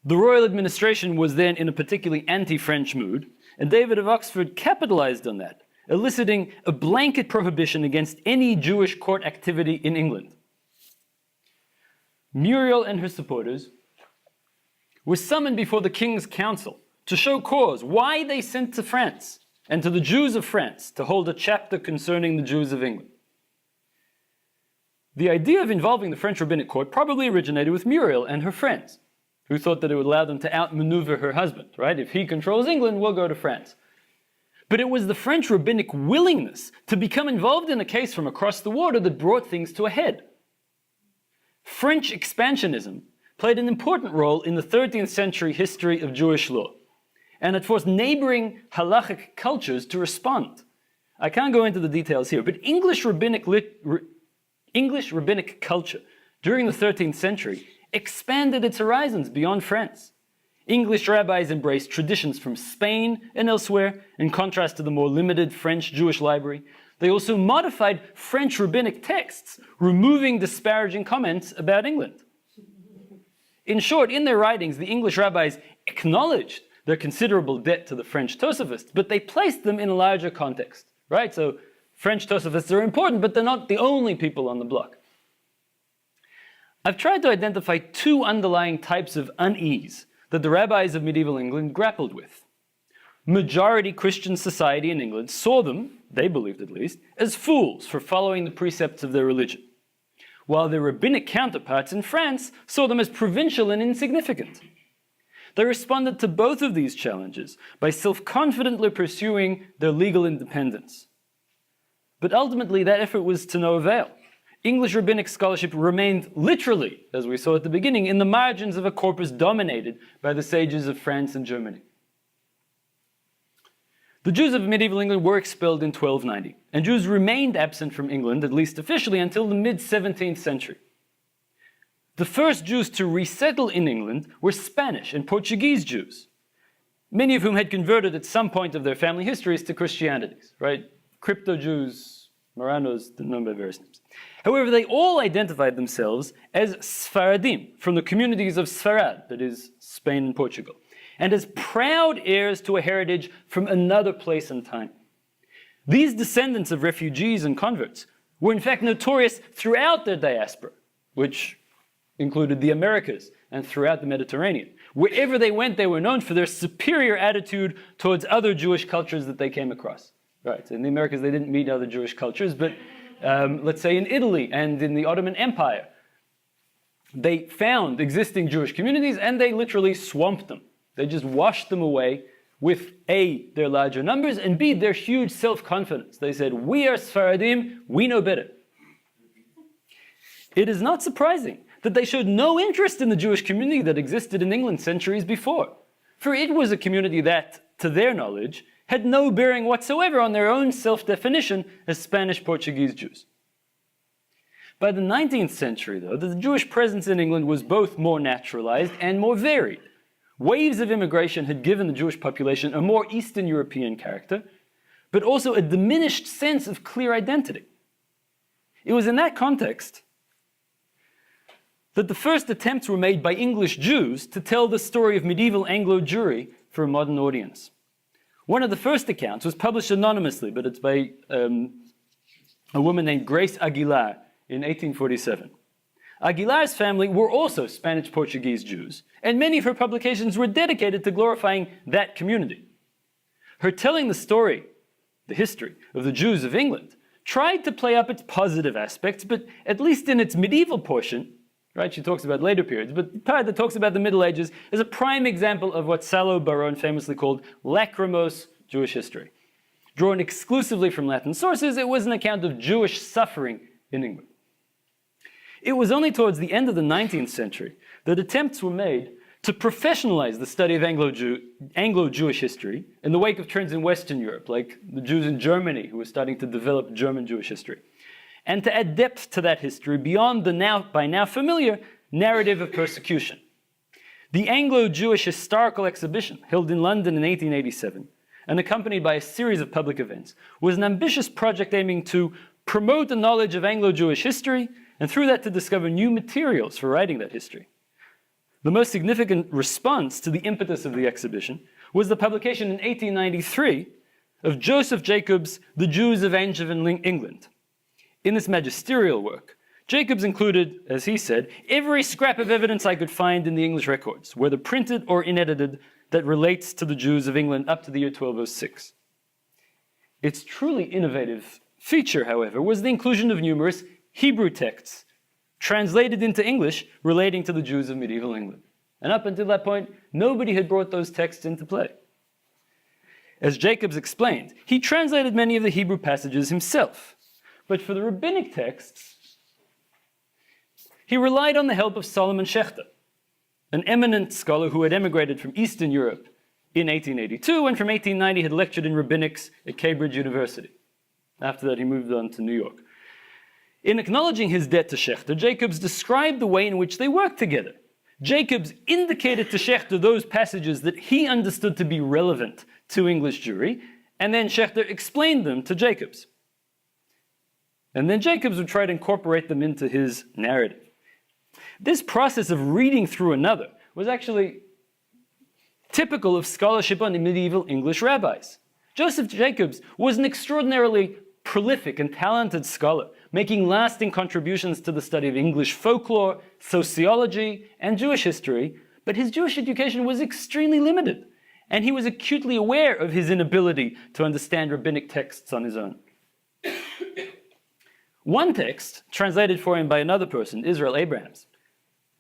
The royal administration was then in a particularly anti-French mood, and David of Oxford capitalized on that, eliciting a blanket prohibition against any Jewish court activity in England. Muriel and her supporters were summoned before the King's Council to show cause why they sent to France and to the Jews of France to hold a chapter concerning the Jews of England. The idea of involving the French rabbinic court probably originated with Muriel and her friends, who thought that it would allow them to outmaneuver her husband, right? If he controls England, we'll go to France. But it was the French rabbinic willingness to become involved in a case from across the water that brought things to a head. French expansionism played an important role in the 13th century history of Jewish law, and it forced neighboring halachic cultures to respond. I can't go into the details here, but English rabbinic culture during the 13th century expanded its horizons beyond France. English rabbis embraced traditions from Spain and elsewhere, in contrast to the more limited French Jewish library. They also modified French rabbinic texts, removing disparaging comments about England. In short, in their writings, the English rabbis acknowledged their considerable debt to the French Tosafists, but they placed them in a larger context, right? So French Tosafists are important, but they're not the only people on the block. I've tried to identify two underlying types of unease that the rabbis of medieval England grappled with. Majority Christian society in England saw them they believed at least, as fools for following the precepts of their religion, while their rabbinic counterparts in France saw them as provincial and insignificant. They responded to both of these challenges by self-confidently pursuing their legal independence. But ultimately, that effort was to no avail. English rabbinic scholarship remained literally, as we saw at the beginning, in the margins of a corpus dominated by the sages of France and Germany. The Jews of medieval England were expelled in 1290, and Jews remained absent from England, at least officially, until the mid-17th century. The first Jews to resettle in England were Spanish and Portuguese Jews, many of whom had converted at some point of their family histories to Christianity, right? Crypto-Jews, Marranos, known by various names. However, they all identified themselves as Sfaradim, from the communities of Sfarad, that is, Spain and Portugal, and as proud heirs to a heritage from another place and time. These descendants of refugees and converts were in fact notorious throughout their diaspora, which included the Americas and throughout the Mediterranean. Wherever they went, they were known for their superior attitude towards other Jewish cultures that they came across. Right, in the Americas they didn't meet other Jewish cultures, but let's say in Italy and in the Ottoman Empire, they found existing Jewish communities and they literally swamped them. They just washed them away with A, their larger numbers, and B, their huge self-confidence. They said, we are Sfaradim, we know better. It is not surprising that they showed no interest in the Jewish community that existed in England centuries before, for it was a community that, to their knowledge, had no bearing whatsoever on their own self-definition as Spanish Portuguese Jews. By the 19th century, though, the Jewish presence in England was both more naturalized and more varied. Waves of immigration had given the Jewish population a more Eastern European character, but also a diminished sense of clear identity. It was in that context that the first attempts were made by English Jews to tell the story of medieval Anglo Jewry for a modern audience. One of the first accounts was published anonymously, but it's by a woman named Grace Aguilar in 1847. Aguilar's family were also Spanish-Portuguese Jews, and many of her publications were dedicated to glorifying that community. Her telling the story, the history, of the Jews of England tried to play up its positive aspects, but at least in its medieval portion, right, she talks about later periods, but the part that talks about the Middle Ages is a prime example of what Salo Baron famously called lachrymose Jewish history. Drawn exclusively from Latin sources, it was an account of Jewish suffering in England. It was only towards the end of the 19th century that attempts were made to professionalize the study of Anglo-Jewish history in the wake of trends in Western Europe, like the Jews in Germany who were starting to develop German Jewish history, and to add depth to that history beyond the by now familiar narrative of persecution. The Anglo-Jewish Historical Exhibition, held in London in 1887, and accompanied by a series of public events, was an ambitious project aiming to promote the knowledge of Anglo-Jewish history, and through that to discover new materials for writing that history. The most significant response to the impetus of the exhibition was the publication in 1893 of Joseph Jacobs' The Jews of Angevin, England. In this magisterial work, Jacobs included, as he said, every scrap of evidence I could find in the English records, whether printed or inedited, that relates to the Jews of England up to the year 1206. Its truly innovative feature, however, was the inclusion of numerous Hebrew texts translated into English relating to the Jews of medieval England. And up until that point, nobody had brought those texts into play. As Jacobs explained, he translated many of the Hebrew passages himself. But for the rabbinic texts, he relied on the help of Solomon Schechter, an eminent scholar who had emigrated from Eastern Europe in 1882 and from 1890 had lectured in rabbinics at Cambridge University. After that, he moved on to New York. In acknowledging his debt to Schechter, Jacobs described the way in which they worked together. Jacobs indicated to Schechter those passages that he understood to be relevant to English Jewry, and then Schechter explained them to Jacobs. And then Jacobs would try to incorporate them into his narrative. This process of reading through another was actually typical of scholarship on the medieval English rabbis. Joseph Jacobs was an extraordinarily prolific and talented scholar, making lasting contributions to the study of English folklore, sociology, and Jewish history, but his Jewish education was extremely limited, and he was acutely aware of his inability to understand rabbinic texts on his own. One text, translated for him by another person, Israel Abrahams,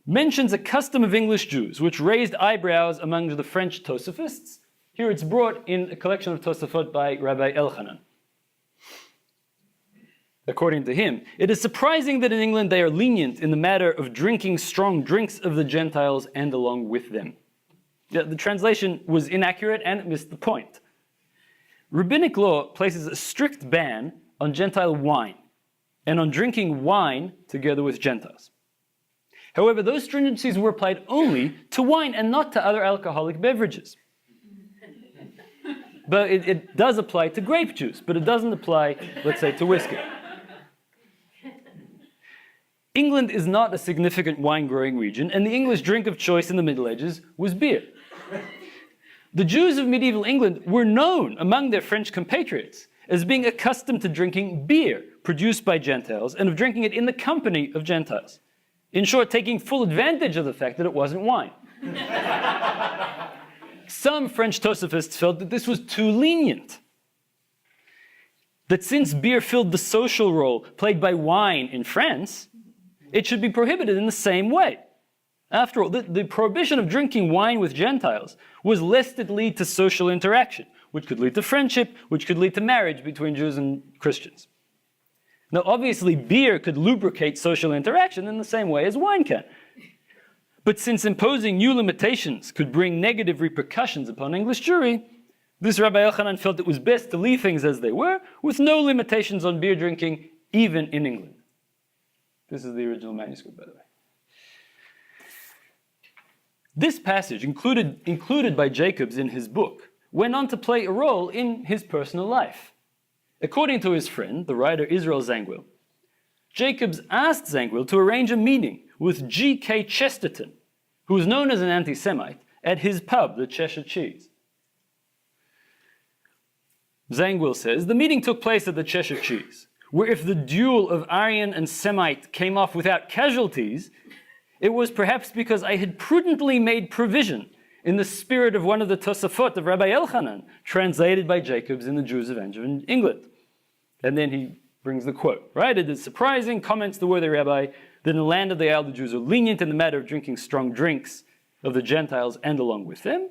mentions a custom of English Jews which raised eyebrows among the French Tosafists. Here it's brought in a collection of Tosafot by Rabbi Elchanan. According to him, it is surprising that in England they are lenient in the matter of drinking strong drinks of the Gentiles and along with them. The translation was inaccurate and it missed the point. Rabbinic law places a strict ban on Gentile wine and on drinking wine together with Gentiles. However, those stringencies were applied only to wine and not to other alcoholic beverages. But it does apply to grape juice, but it doesn't apply, let's say, to whiskey. England is not a significant wine-growing region, and the English drink of choice in the Middle Ages was beer. The Jews of medieval England were known among their French compatriots as being accustomed to drinking beer produced by Gentiles and of drinking it in the company of Gentiles. In short, taking full advantage of the fact that it wasn't wine. Some French Tosafists felt that this was too lenient. That since beer filled the social role played by wine in France, it should be prohibited in the same way. After all, the prohibition of drinking wine with Gentiles was lest it lead to social interaction, which could lead to friendship, which could lead to marriage between Jews and Christians. Now, obviously, beer could lubricate social interaction in the same way as wine can. But since imposing new limitations could bring negative repercussions upon English Jewry, this Rabbi Elchanan felt it was best to leave things as they were, with no limitations on beer drinking, even in England. This is the original manuscript, by the way. This passage, included by Jacobs in his book, went on to play a role in his personal life. According to his friend, the writer Israel Zangwill, Jacobs asked Zangwill to arrange a meeting with G.K. Chesterton, who was known as an anti-Semite, at his pub, the Cheshire Cheese. Zangwill says, the meeting took place at the Cheshire Cheese, where if the duel of Aryan and Semite came off without casualties, it was perhaps because I had prudently made provision in the spirit of one of the Tosafot of Rabbi Elchanan, translated by Jacobs in the Jews of England. And then he brings the quote, right? It is surprising, comments the worthy rabbi, that in the land of the Isle the Jews are lenient in the matter of drinking strong drinks of the Gentiles and along with them.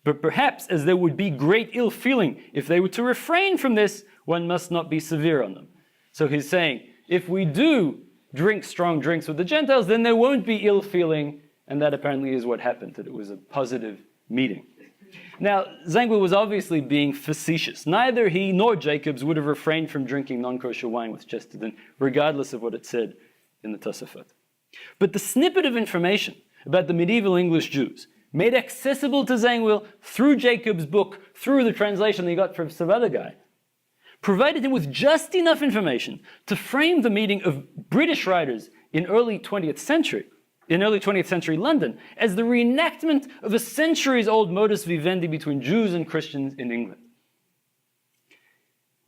But perhaps as there would be great ill feeling if they were to refrain from this, one must not be severe on them. So he's saying, if we do drink strong drinks with the Gentiles, then there won't be ill feeling, and that apparently is what happened, that it was a positive meeting. Now, Zangwill was obviously being facetious. Neither he nor Jacobs would have refrained from drinking non-kosher wine with Chesterton, regardless of what it said in the Tosafot. But the snippet of information about the medieval English Jews, made accessible to Zangwill through Jacobs' book, through the translation he got from some other guy, provided him with just enough information to frame the meeting of British writers in early 20th century London as the reenactment of a centuries-old modus vivendi between Jews and Christians in England.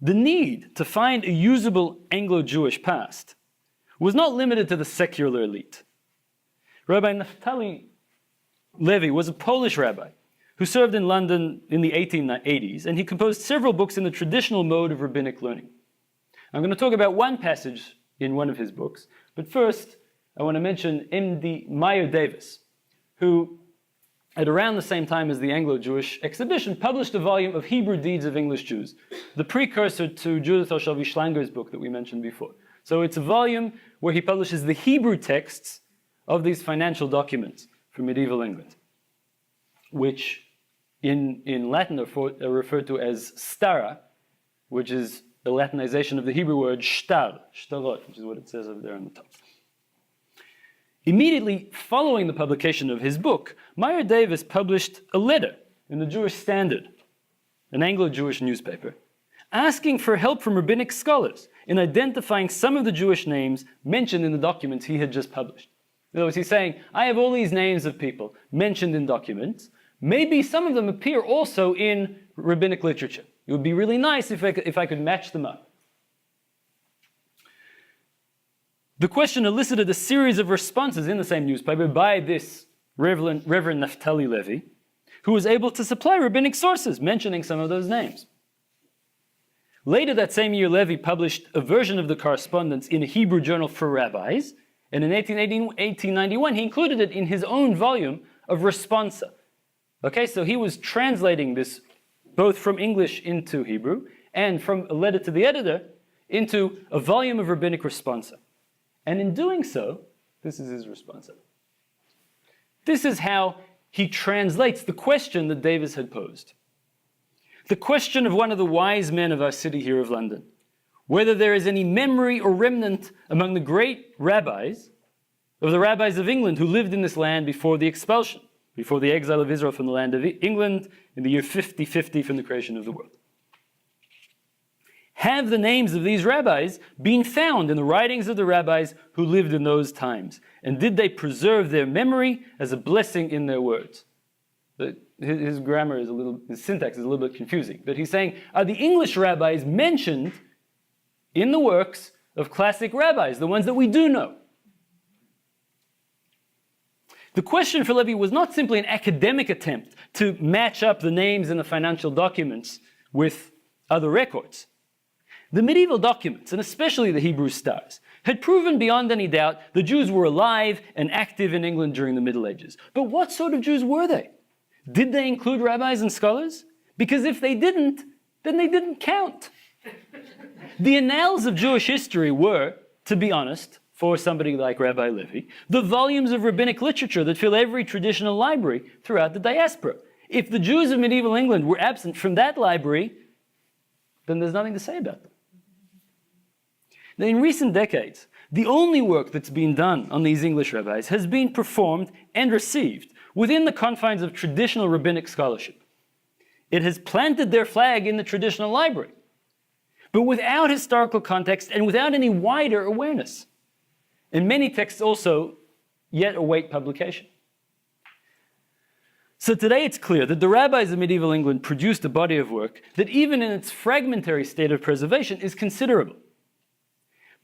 The need to find a usable Anglo-Jewish past was not limited to the secular elite. Rabbi Naftali Levi was a Polish rabbi who served in London in the 1880s, and he composed several books in the traditional mode of rabbinic learning. I'm going to talk about one passage in one of his books, but first I want to mention M.D. Meyer Davis, who at around the same time as the Anglo-Jewish exhibition published a volume of Hebrew Deeds of English Jews, the precursor to Judith Oshelvi Schlanger's book that we mentioned before. So it's a volume where he publishes the Hebrew texts of these financial documents from medieval England, which in Latin are referred to as stara, which is the Latinization of the Hebrew word shtar, shtarot, which is what it says over there on the top. Immediately following the publication of his book, Meyer Davis published a letter in the Jewish Standard, an Anglo-Jewish newspaper, asking for help from rabbinic scholars in identifying some of the Jewish names mentioned in the documents he had just published. In other words, he's saying, I have all these names of people mentioned in documents. Maybe some of them appear also in rabbinic literature. It would be really nice if I could match them up. The question elicited a series of responses in the same newspaper by this Reverend Naftali Levi, who was able to supply rabbinic sources mentioning some of those names. Later that same year, Levi published a version of the correspondence in a Hebrew journal for rabbis, and in 1891 he included it in his own volume of Responsa. Okay, so he was translating this both from English into Hebrew and from a letter to the editor into a volume of rabbinic responsa. And in doing so, this is his responsa. This is how he translates the question that Davis had posed. The question of one of the wise men of our city here of London, whether there is any memory or remnant among the great rabbis, of the rabbis of England who lived in this land before the expulsion, before the exile of Israel from the land of England in the year 5050 from the creation of the world. Have the names of these rabbis been found in the writings of the rabbis who lived in those times? And did they preserve their memory as a blessing in their words? His grammar is his syntax is a little bit confusing, but he's saying, are the English rabbis mentioned in the works of classic rabbis, the ones that we do know? The question for Levi was not simply an academic attempt to match up the names in the financial documents with other records. The medieval documents, and especially the Hebrew stars, had proven beyond any doubt the Jews were alive and active in England during the Middle Ages. But what sort of Jews were they? Did they include rabbis and scholars? Because if they didn't, then they didn't count. The annals of Jewish history were, to be honest, for somebody like Rabbi Levi, the volumes of rabbinic literature that fill every traditional library throughout the diaspora. If the Jews of medieval England were absent from that library, then there's nothing to say about them. Now, in recent decades, the only work that's been done on these English rabbis has been performed and received within the confines of traditional rabbinic scholarship. It has planted their flag in the traditional library, but without historical context and without any wider awareness. And many texts also yet await publication. So today it's clear that the rabbis of medieval England produced a body of work that even in its fragmentary state of preservation is considerable.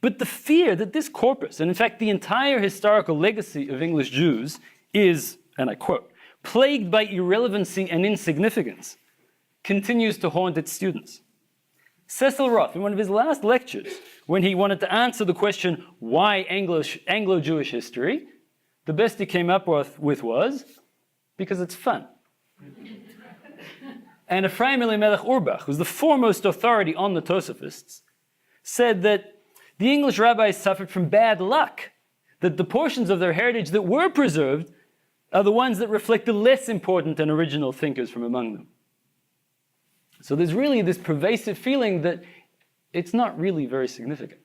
But the fear that this corpus, and in fact the entire historical legacy of English Jews, is, and I quote, plagued by irrelevancy and insignificance, continues to haunt its students. Cecil Roth, in one of his last lectures, when he wanted to answer the question, why Anglo-Jewish history, the best he came up with was, because it's fun. And Ephraim Elimelech Urbach, who's the foremost authority on the Tosafists, said that the English rabbis suffered from bad luck, that the portions of their heritage that were preserved are the ones that reflect the less important and original thinkers from among them. So there's really this pervasive feeling that it's not really very significant.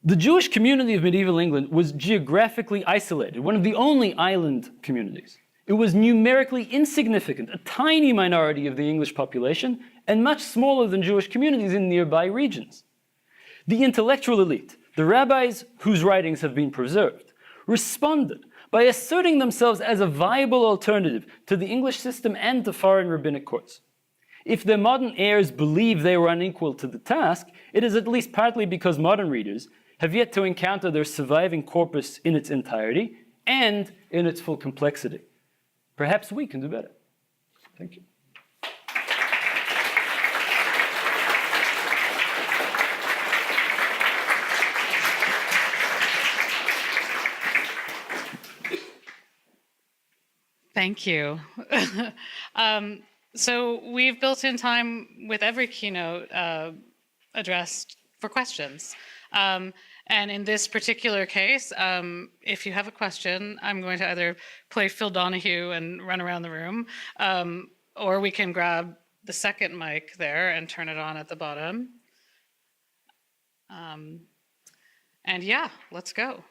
The Jewish community of medieval England was geographically isolated, one of the only island communities. It was numerically insignificant, a tiny minority of the English population, and much smaller than Jewish communities in nearby regions. The intellectual elite, the rabbis whose writings have been preserved, responded by asserting themselves as a viable alternative to the English system and to foreign rabbinic courts. If their modern heirs believe they were unequal to the task, it is at least partly because modern readers have yet to encounter their surviving corpus in its entirety and in its full complexity. Perhaps we can do better. Thank you. Thank you. So we've built in time with every keynote addressed for questions. And in this particular case, if you have a question, I'm going to either play Phil Donahue and run around the room, or we can grab the second mic there and turn it on at the bottom. And yeah, let's go.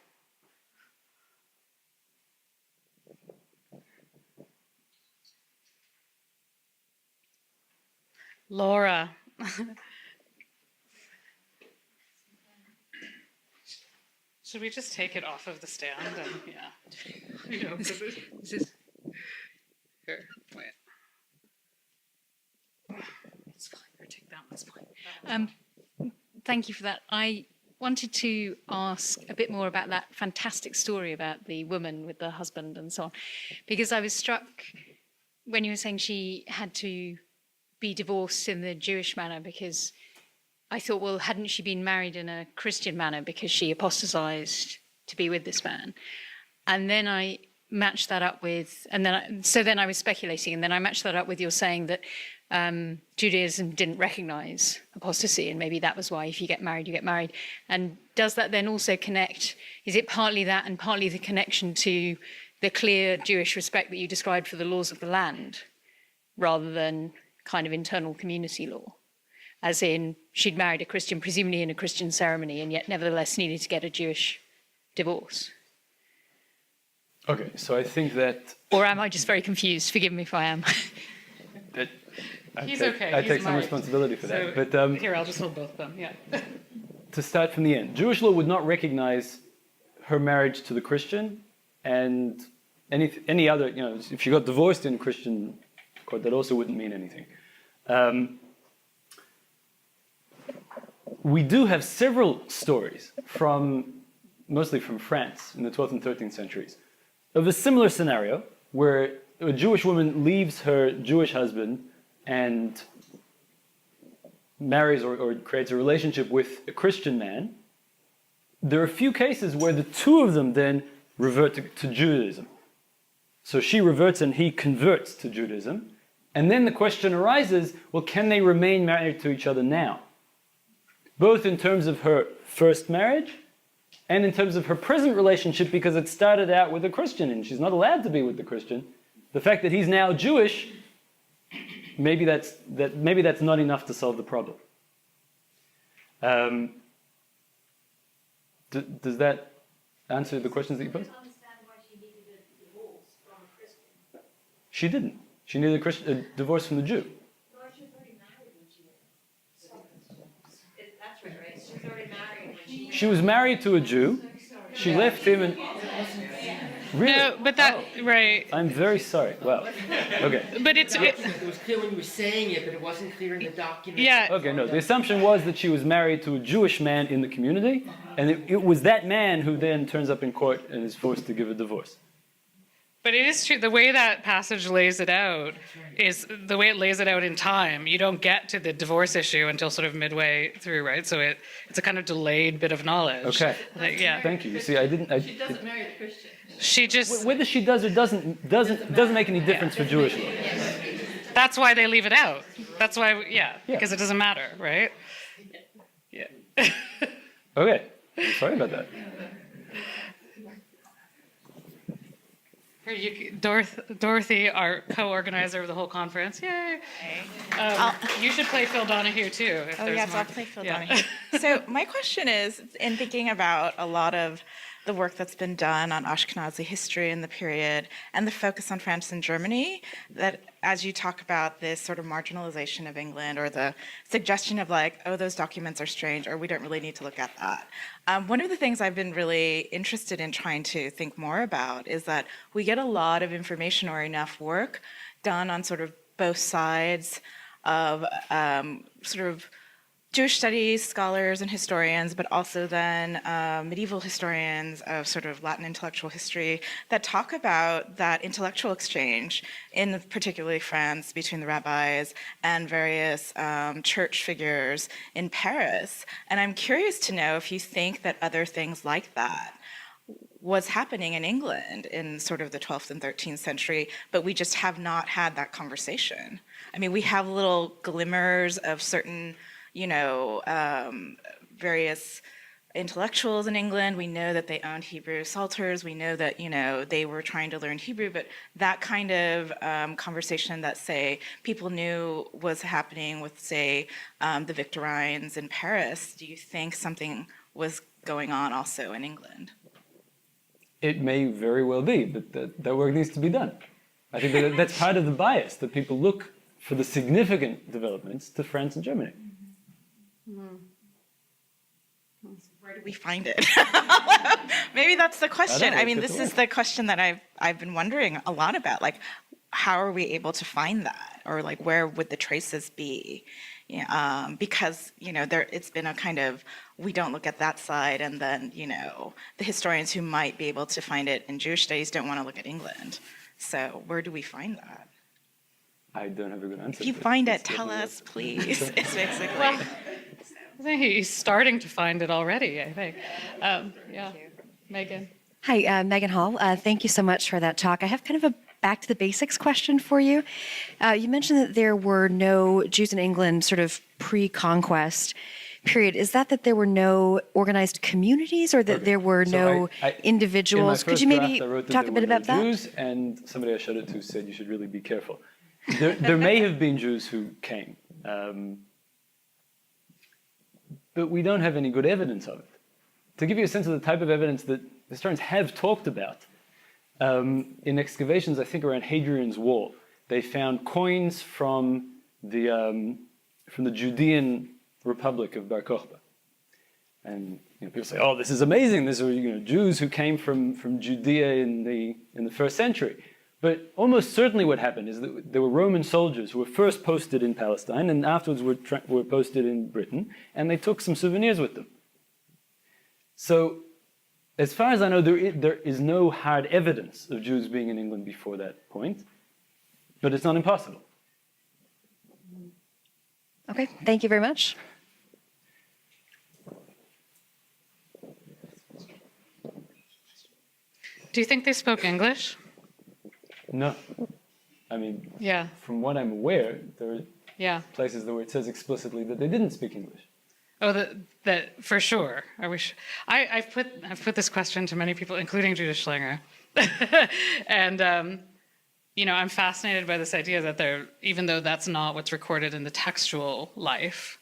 Laura. Should we just take it off of the stand? And, yeah. You know, this is here. Wait. It's fine. Or take that one. It's fine. Thank you for that. I wanted to ask a bit more about that fantastic story about the woman with the husband and so on, because I was struck when you were saying she had to be divorced in the Jewish manner, because I thought, well, hadn't she been married in a Christian manner because she apostatized to be with this man? And then I matched that up with, then I was speculating, and then I matched that up with your saying that Judaism didn't recognize apostasy, and maybe that was why if you get married, you get married. And does that then also connect, is it partly that and partly the connection to the clear Jewish respect that you described for the laws of the land, rather than kind of internal community law? As in, she'd married a Christian, presumably in a Christian ceremony, and yet nevertheless needed to get a Jewish divorce. Okay, so I think that... Or am I just very confused? Forgive me if I am. He's okay. I He's take some married. responsibility for that. So, But here, I'll just hold both of them, yeah. to start from the end, Jewish law would not recognize her marriage to the Christian, and any other, if she got divorced in a Christian court, that also wouldn't mean anything. We do have several stories mostly from France in the 12th and 13th centuries, of a similar scenario where a Jewish woman leaves her Jewish husband and marries or creates a relationship with a Christian man. There are a few cases where the two of them then revert to Judaism. So she reverts and he converts to Judaism. And then the question arises, well, can they remain married to each other now? Both in terms of her first marriage and in terms of her present relationship, because it started out with a Christian and she's not allowed to be with the Christian. The fact that he's now Jewish, maybe that's not enough to solve the problem. Does that answer the questions that you posed? I don't understand why she needed a divorce from a Christian. She didn't. She needed a divorce from the Jew. No, she was already married when she that's right? She was already married when She was married to a Jew. She left him and... Really? No, but that, right. I'm very sorry. Wow. Okay. But It was clear when you were saying it, but it wasn't clear in the document. yeah. Okay, no. The assumption was that she was married to a Jewish man in the community, and it was that man who then turns up in court and is forced to give a divorce. But it is true, the way that passage lays it out is the way it lays it out in time. You don't get to the divorce issue until sort of midway through, right? So it's a kind of delayed bit of knowledge. Okay. Yeah. Thank you. You see, I didn't... She doesn't marry the Christian. She just, Whether she does or doesn't make any difference for Jewish law. that's why they leave it out. That's why, because it doesn't matter, right? Yeah. Okay. I'm sorry about that. Dorothy, our co-organizer of the whole conference, yay! You should play Phil Donahue too. If Oh there's yes, more. I'll play Phil Yeah. Donahue. So my question is, in thinking about a lot of the work that's been done on Ashkenazi history in the period and the focus on France and Germany, that as you talk about this sort of marginalization of England or the suggestion of like, oh, those documents are strange or we don't really need to look at that. One of the things I've been really interested in trying to think more about is that we get a lot of information or enough work done on sort of both sides of sort of Jewish studies scholars and historians, but also then medieval historians of sort of Latin intellectual history that talk about that intellectual exchange in particularly France between the rabbis and various church figures in Paris. And I'm curious to know if you think that other things like that was happening in England in sort of the 12th and 13th century, but we just have not had that conversation. I mean, we have little glimmers of certain various intellectuals in England. We know that they owned Hebrew psalters. We know that, they were trying to learn Hebrew, but that kind of conversation that, say, people knew was happening with, say, the Victorines in Paris, do you think something was going on also in England? It may very well be, but that work needs to be done. I think that's part of the bias, that people look for the significant developments to France and Germany. Where do we find it? Maybe that's the question. I mean, this is the question that I've been wondering a lot about. Like, how are we able to find that, or like, where would the traces be? Because it's been a kind of, we don't look at that side, and then the historians who might be able to find it in Jewish studies don't want to look at England. So where do we find that? I don't have a good answer. If you but find it's it, tell definitely- us, please. It's basically. I think he's starting to find it already, I think. Yeah, Megan. Hi, Megan Hall. Thank you so much for that talk. I have kind of a back to the basics question for you. You mentioned that there were no Jews in England sort of pre-conquest period. Is that there were no organized communities or that there were no individuals? Could you maybe talk a bit about that? Jews, and somebody I showed it to said you should really be careful. There may have been Jews who came, but we don't have any good evidence of it. To give you a sense of the type of evidence that historians have talked about, in excavations, I think around Hadrian's Wall, they found coins from the Judean Republic of Bar Kokhba. And people say, "Oh, this is amazing! These are Jews who came from Judea in the first century." But almost certainly, what happened is that there were Roman soldiers who were first posted in Palestine, and afterwards were posted in Britain, and they took some souvenirs with them. So, as far as I know, there is no hard evidence of Jews being in England before that point, but it's not impossible. Okay, thank you very much. Do you think they spoke English? No. I mean, Yeah, from what I'm aware, there are yeah. places where it says explicitly that they didn't speak English. Oh, that for sure. I've put this question to many people, including Judith Schlinger, and I'm fascinated by this idea that even though that's not what's recorded in the textual life,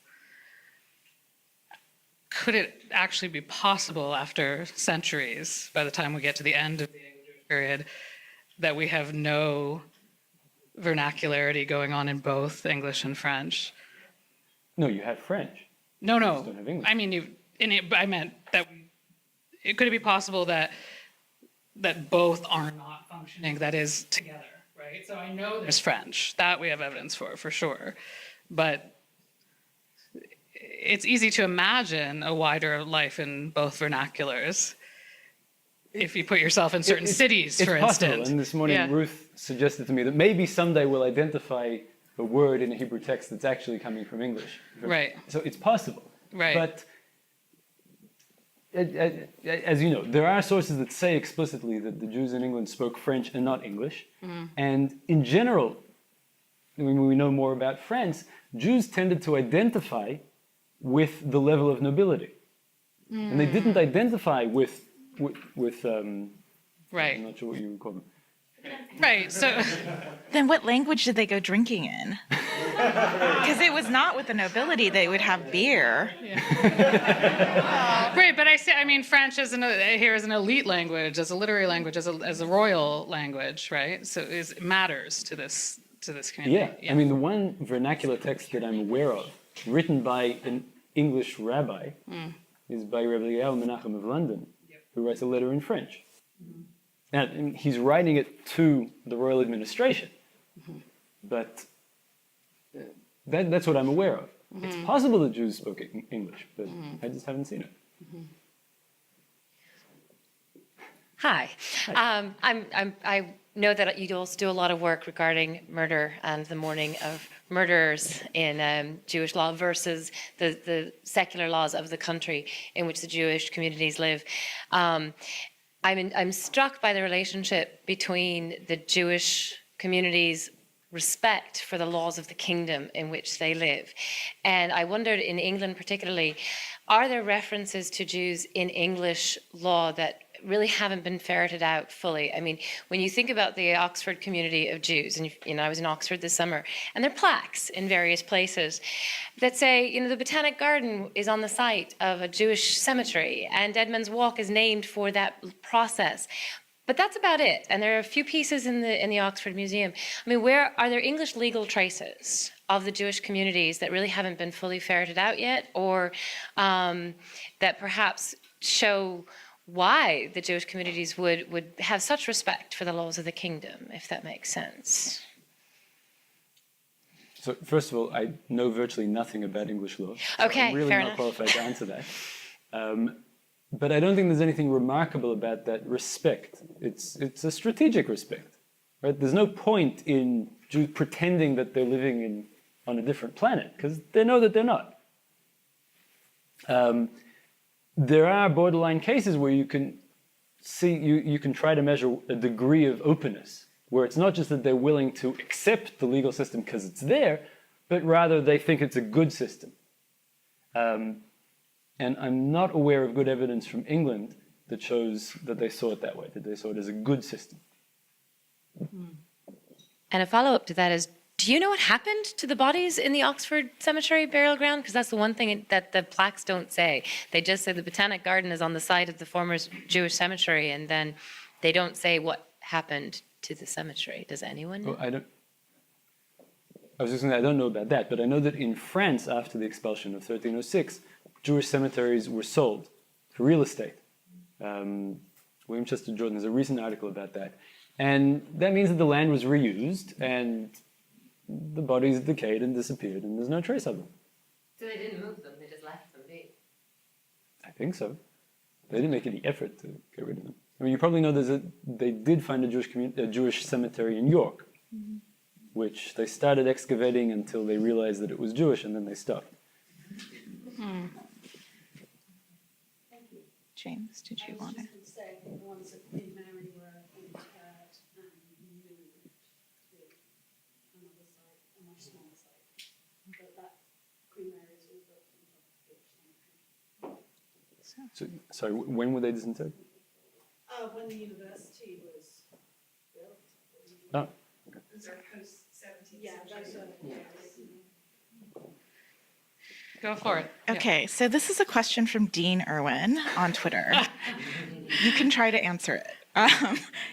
could it actually be possible after centuries, by the time we get to the end of the Anglo-Jewish period, that we have no vernacularity going on in both English and French? No, you have French. No. just don't have English. I mean, I meant that. Could it be possible that both are not functioning? That is together, right? So I know there's French that we have evidence for sure, but it's easy to imagine a wider life in both vernaculars if you put yourself in certain cities, for it's possible. instance. And this morning, Yeah. Ruth suggested to me that maybe someday we'll identify a word in a Hebrew text that's actually coming from English. Right. So it's possible. Right. But as you know, there are sources that say explicitly that the Jews in England spoke French and not English. Mm-hmm. And in general, when we know more about France, Jews tended to identify with the level of nobility. And they didn't identify with Right. I'm not sure what you would call them. Right. So. Then what language did they go drinking in? Because it was not with the nobility. They would have beer. Right, but I mean, French is here as an elite language, as a literary language, as a royal language, right? So it matters to this community. Yeah. I mean, the one vernacular text that I'm aware of, written by an English rabbi, is by Rabbi Eliyahu Menachem of London, who writes a letter in French. And he's writing it to the royal administration, but that's what I'm aware of. It's possible that Jews spoke English, but I just haven't seen it. Hi. I know that you also do a lot of work regarding murder and the mourning of murderers in Jewish law versus the secular laws of the country in which the Jewish communities live. I'm struck by the relationship between the Jewish community's respect for the laws of the kingdom in which they live. And I wondered, in England particularly, are there references to Jews in English law that really haven't been ferreted out fully? I mean, when you think about the Oxford community of Jews, and I was in Oxford this summer, and there are plaques in various places that say, the Botanic Garden is on the site of a Jewish cemetery, and Edmund's Walk is named for that process. But that's about it. And there are a few pieces in the Oxford Museum. I mean, where are there English legal traces of the Jewish communities that really haven't been fully ferreted out yet, or that perhaps show why the Jewish communities would have such respect for the laws of the kingdom, if that makes sense? So first of all, I know virtually nothing about English law. So Okay, I'm really fair not enough. qualified to answer that. But I don't think there's anything remarkable about that respect. It's a strategic respect, right? There's no point in Jews pretending that they're living on a different planet, because they know that they're not. There are borderline cases where you can see, you can try to measure a degree of openness, where it's not just that they're willing to accept the legal system because it's there, but rather they think it's a good system. And I'm not aware of good evidence from England that shows that they saw it that way, that they saw it as a good system. And a follow-up to that is, do you know what happened to the bodies in the Oxford Cemetery burial ground? Because that's the one thing that the plaques don't say. They just say the Botanic Garden is on the site of the former Jewish cemetery, and then they don't say what happened to the cemetery. Does anyone know? Well, I was just saying I don't know about that, but I know that in France, after the expulsion of 1306, Jewish cemeteries were sold for real estate. William Chester Jordan has a recent article about that. And that means that the land was reused, and the bodies decayed and disappeared, and there's no trace of them. So they didn't move them, they just left them be. I think so. They didn't make any effort to get rid of them. I mean, you probably know they did find a Jewish cemetery in York, which they started excavating until they realized that it was Jewish, and then they stopped. James, did you want to? I was just going to say that the ones at Queen Mary were interred and moved to another site, a much smaller site. But that Queen Mary is all built on top of Jewish cemetery. So, sorry, when were they disinterred? When the university was built. Oh. Those are post-70s. Yeah, those are. Go for it. Yeah. Okay, so this is a question from Dean Irwin on Twitter. You can try to answer it.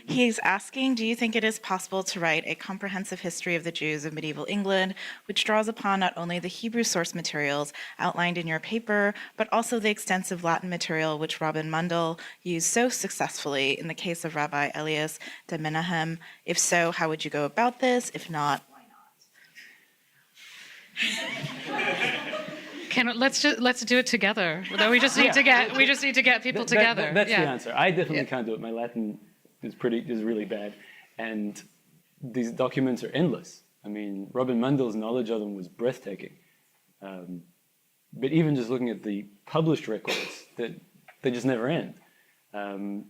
He's asking, do you think it is possible to write a comprehensive history of the Jews of medieval England, which draws upon not only the Hebrew source materials outlined in your paper, but also the extensive Latin material which Robin Mundell used so successfully in the case of Rabbi Elias de Menahem? If so, how would you go about this? If not, why not? Let's do it together. Though we just need to get people together. That's the answer. I definitely can't do it. My Latin is really bad, and these documents are endless. I mean, Robin Mundell's knowledge of them was breathtaking. But even just looking at the published records, that they just never end. And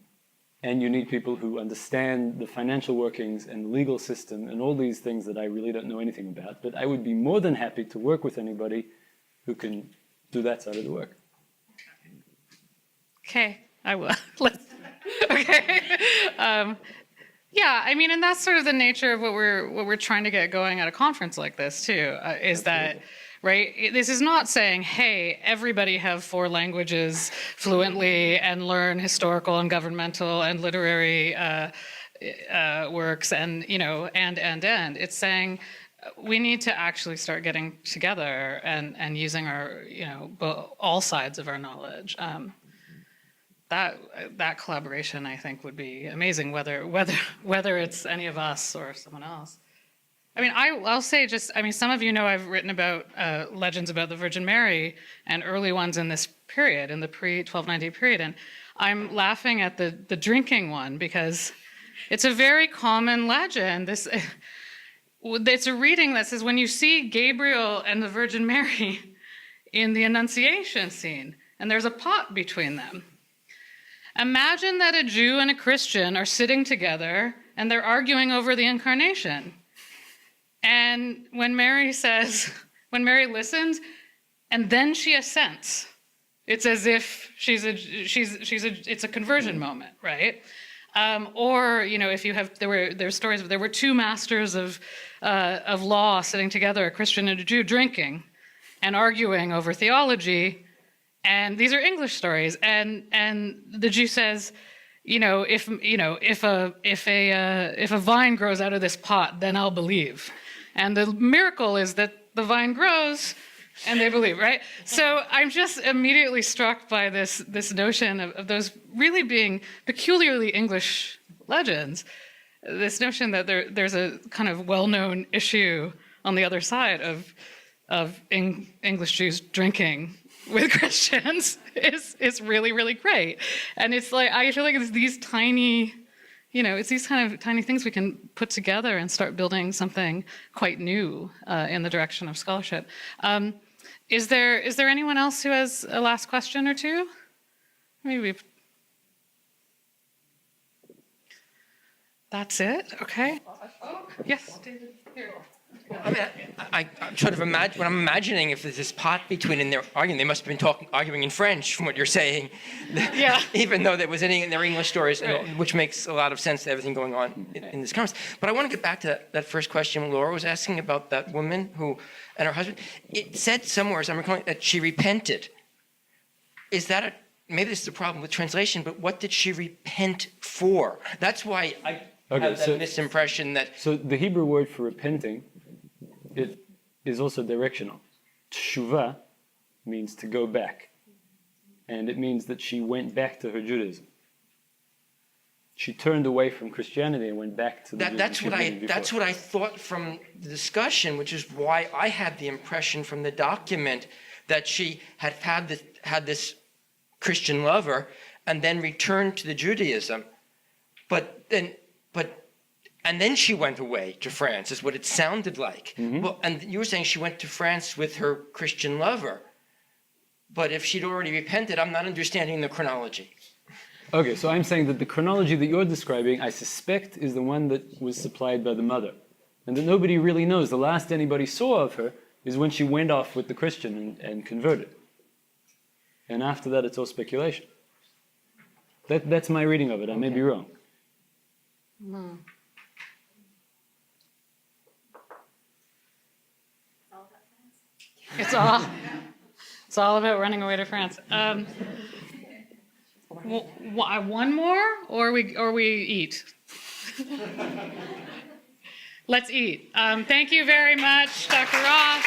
you need people who understand the financial workings and the legal system and all these things that I really don't know anything about. But I would be more than happy to work with anybody who can do that side of the work. Okay, I will. Okay. Yeah, I mean, and that's sort of the nature of what we're trying to get going at a conference like this too. Is that right? This is not saying, hey, everybody have 4 languages fluently and learn historical and governmental and literary works and and. It's saying we need to actually start getting together and using our all sides of our knowledge. That collaboration, I think, would be amazing, whether it's any of us or someone else. I mean, I'll say some of you know I've written about legends about the Virgin Mary and early ones in this period, in the pre-1290 period, and I'm laughing at the drinking one because it's a very common legend. It's a reading that says when you see Gabriel and the Virgin Mary in the Annunciation scene, and there's a pot between them. Imagine that a Jew and a Christian are sitting together and they're arguing over the incarnation. And when Mary listens, and then she assents, it's as if it's a conversion moment, right? Or if you have there's stories of there were 2 masters of law sitting together, a Christian and a Jew, drinking and arguing over theology. And these are English stories, and the Jew says, if a vine grows out of this pot, then I'll believe. And the miracle is that the vine grows, and they believe, right? So I'm just immediately struck by this notion of those really being peculiarly English legends. This notion that there's a kind of well-known issue on the other side of English Jews drinking with Christians is really, really great. And it's like, I feel like it's these tiny it's these kind of tiny things we can put together and start building something quite new in the direction of scholarship. Is there anyone else who has a last question or two? Maybe. That's it? Okay. Yes, David. Here. I mean, I'm sort of when I'm imagining if there's this pot between and they're arguing, they must have been arguing in French from what you're saying. Yeah. Even though there was any in their English stories, Right. which makes a lot of sense to everything going on in this conference. But I want to get back to that first question Laura was asking about that woman and her husband. It said somewhere, as I'm recalling, that she repented. Is that maybe this is the problem with translation, but what did she repent for? That's why I have that misimpression that... So the Hebrew word for repenting, it is also directional. Tshuva means to go back. And it means that she went back to her Judaism. She turned away from Christianity and went back to the Judaism. That's what I thought from the discussion, which is why I had the impression from the document that she had this Christian lover and then returned to the Judaism. And then she went away to France, is what it sounded like. Mm-hmm. Well, and you were saying she went to France with her Christian lover. But if she'd already repented, I'm not understanding the chronology. Okay, so I'm saying that the chronology that you're describing, I suspect, is the one that was supplied by the mother. And that nobody really knows. The last anybody saw of her is when she went off with the Christian and converted. And after that, it's all speculation. That's my reading of it. I may be wrong. Mm. It's all about running away to France. One more, or we eat. Let's eat. Thank you very much, Dr. Roth.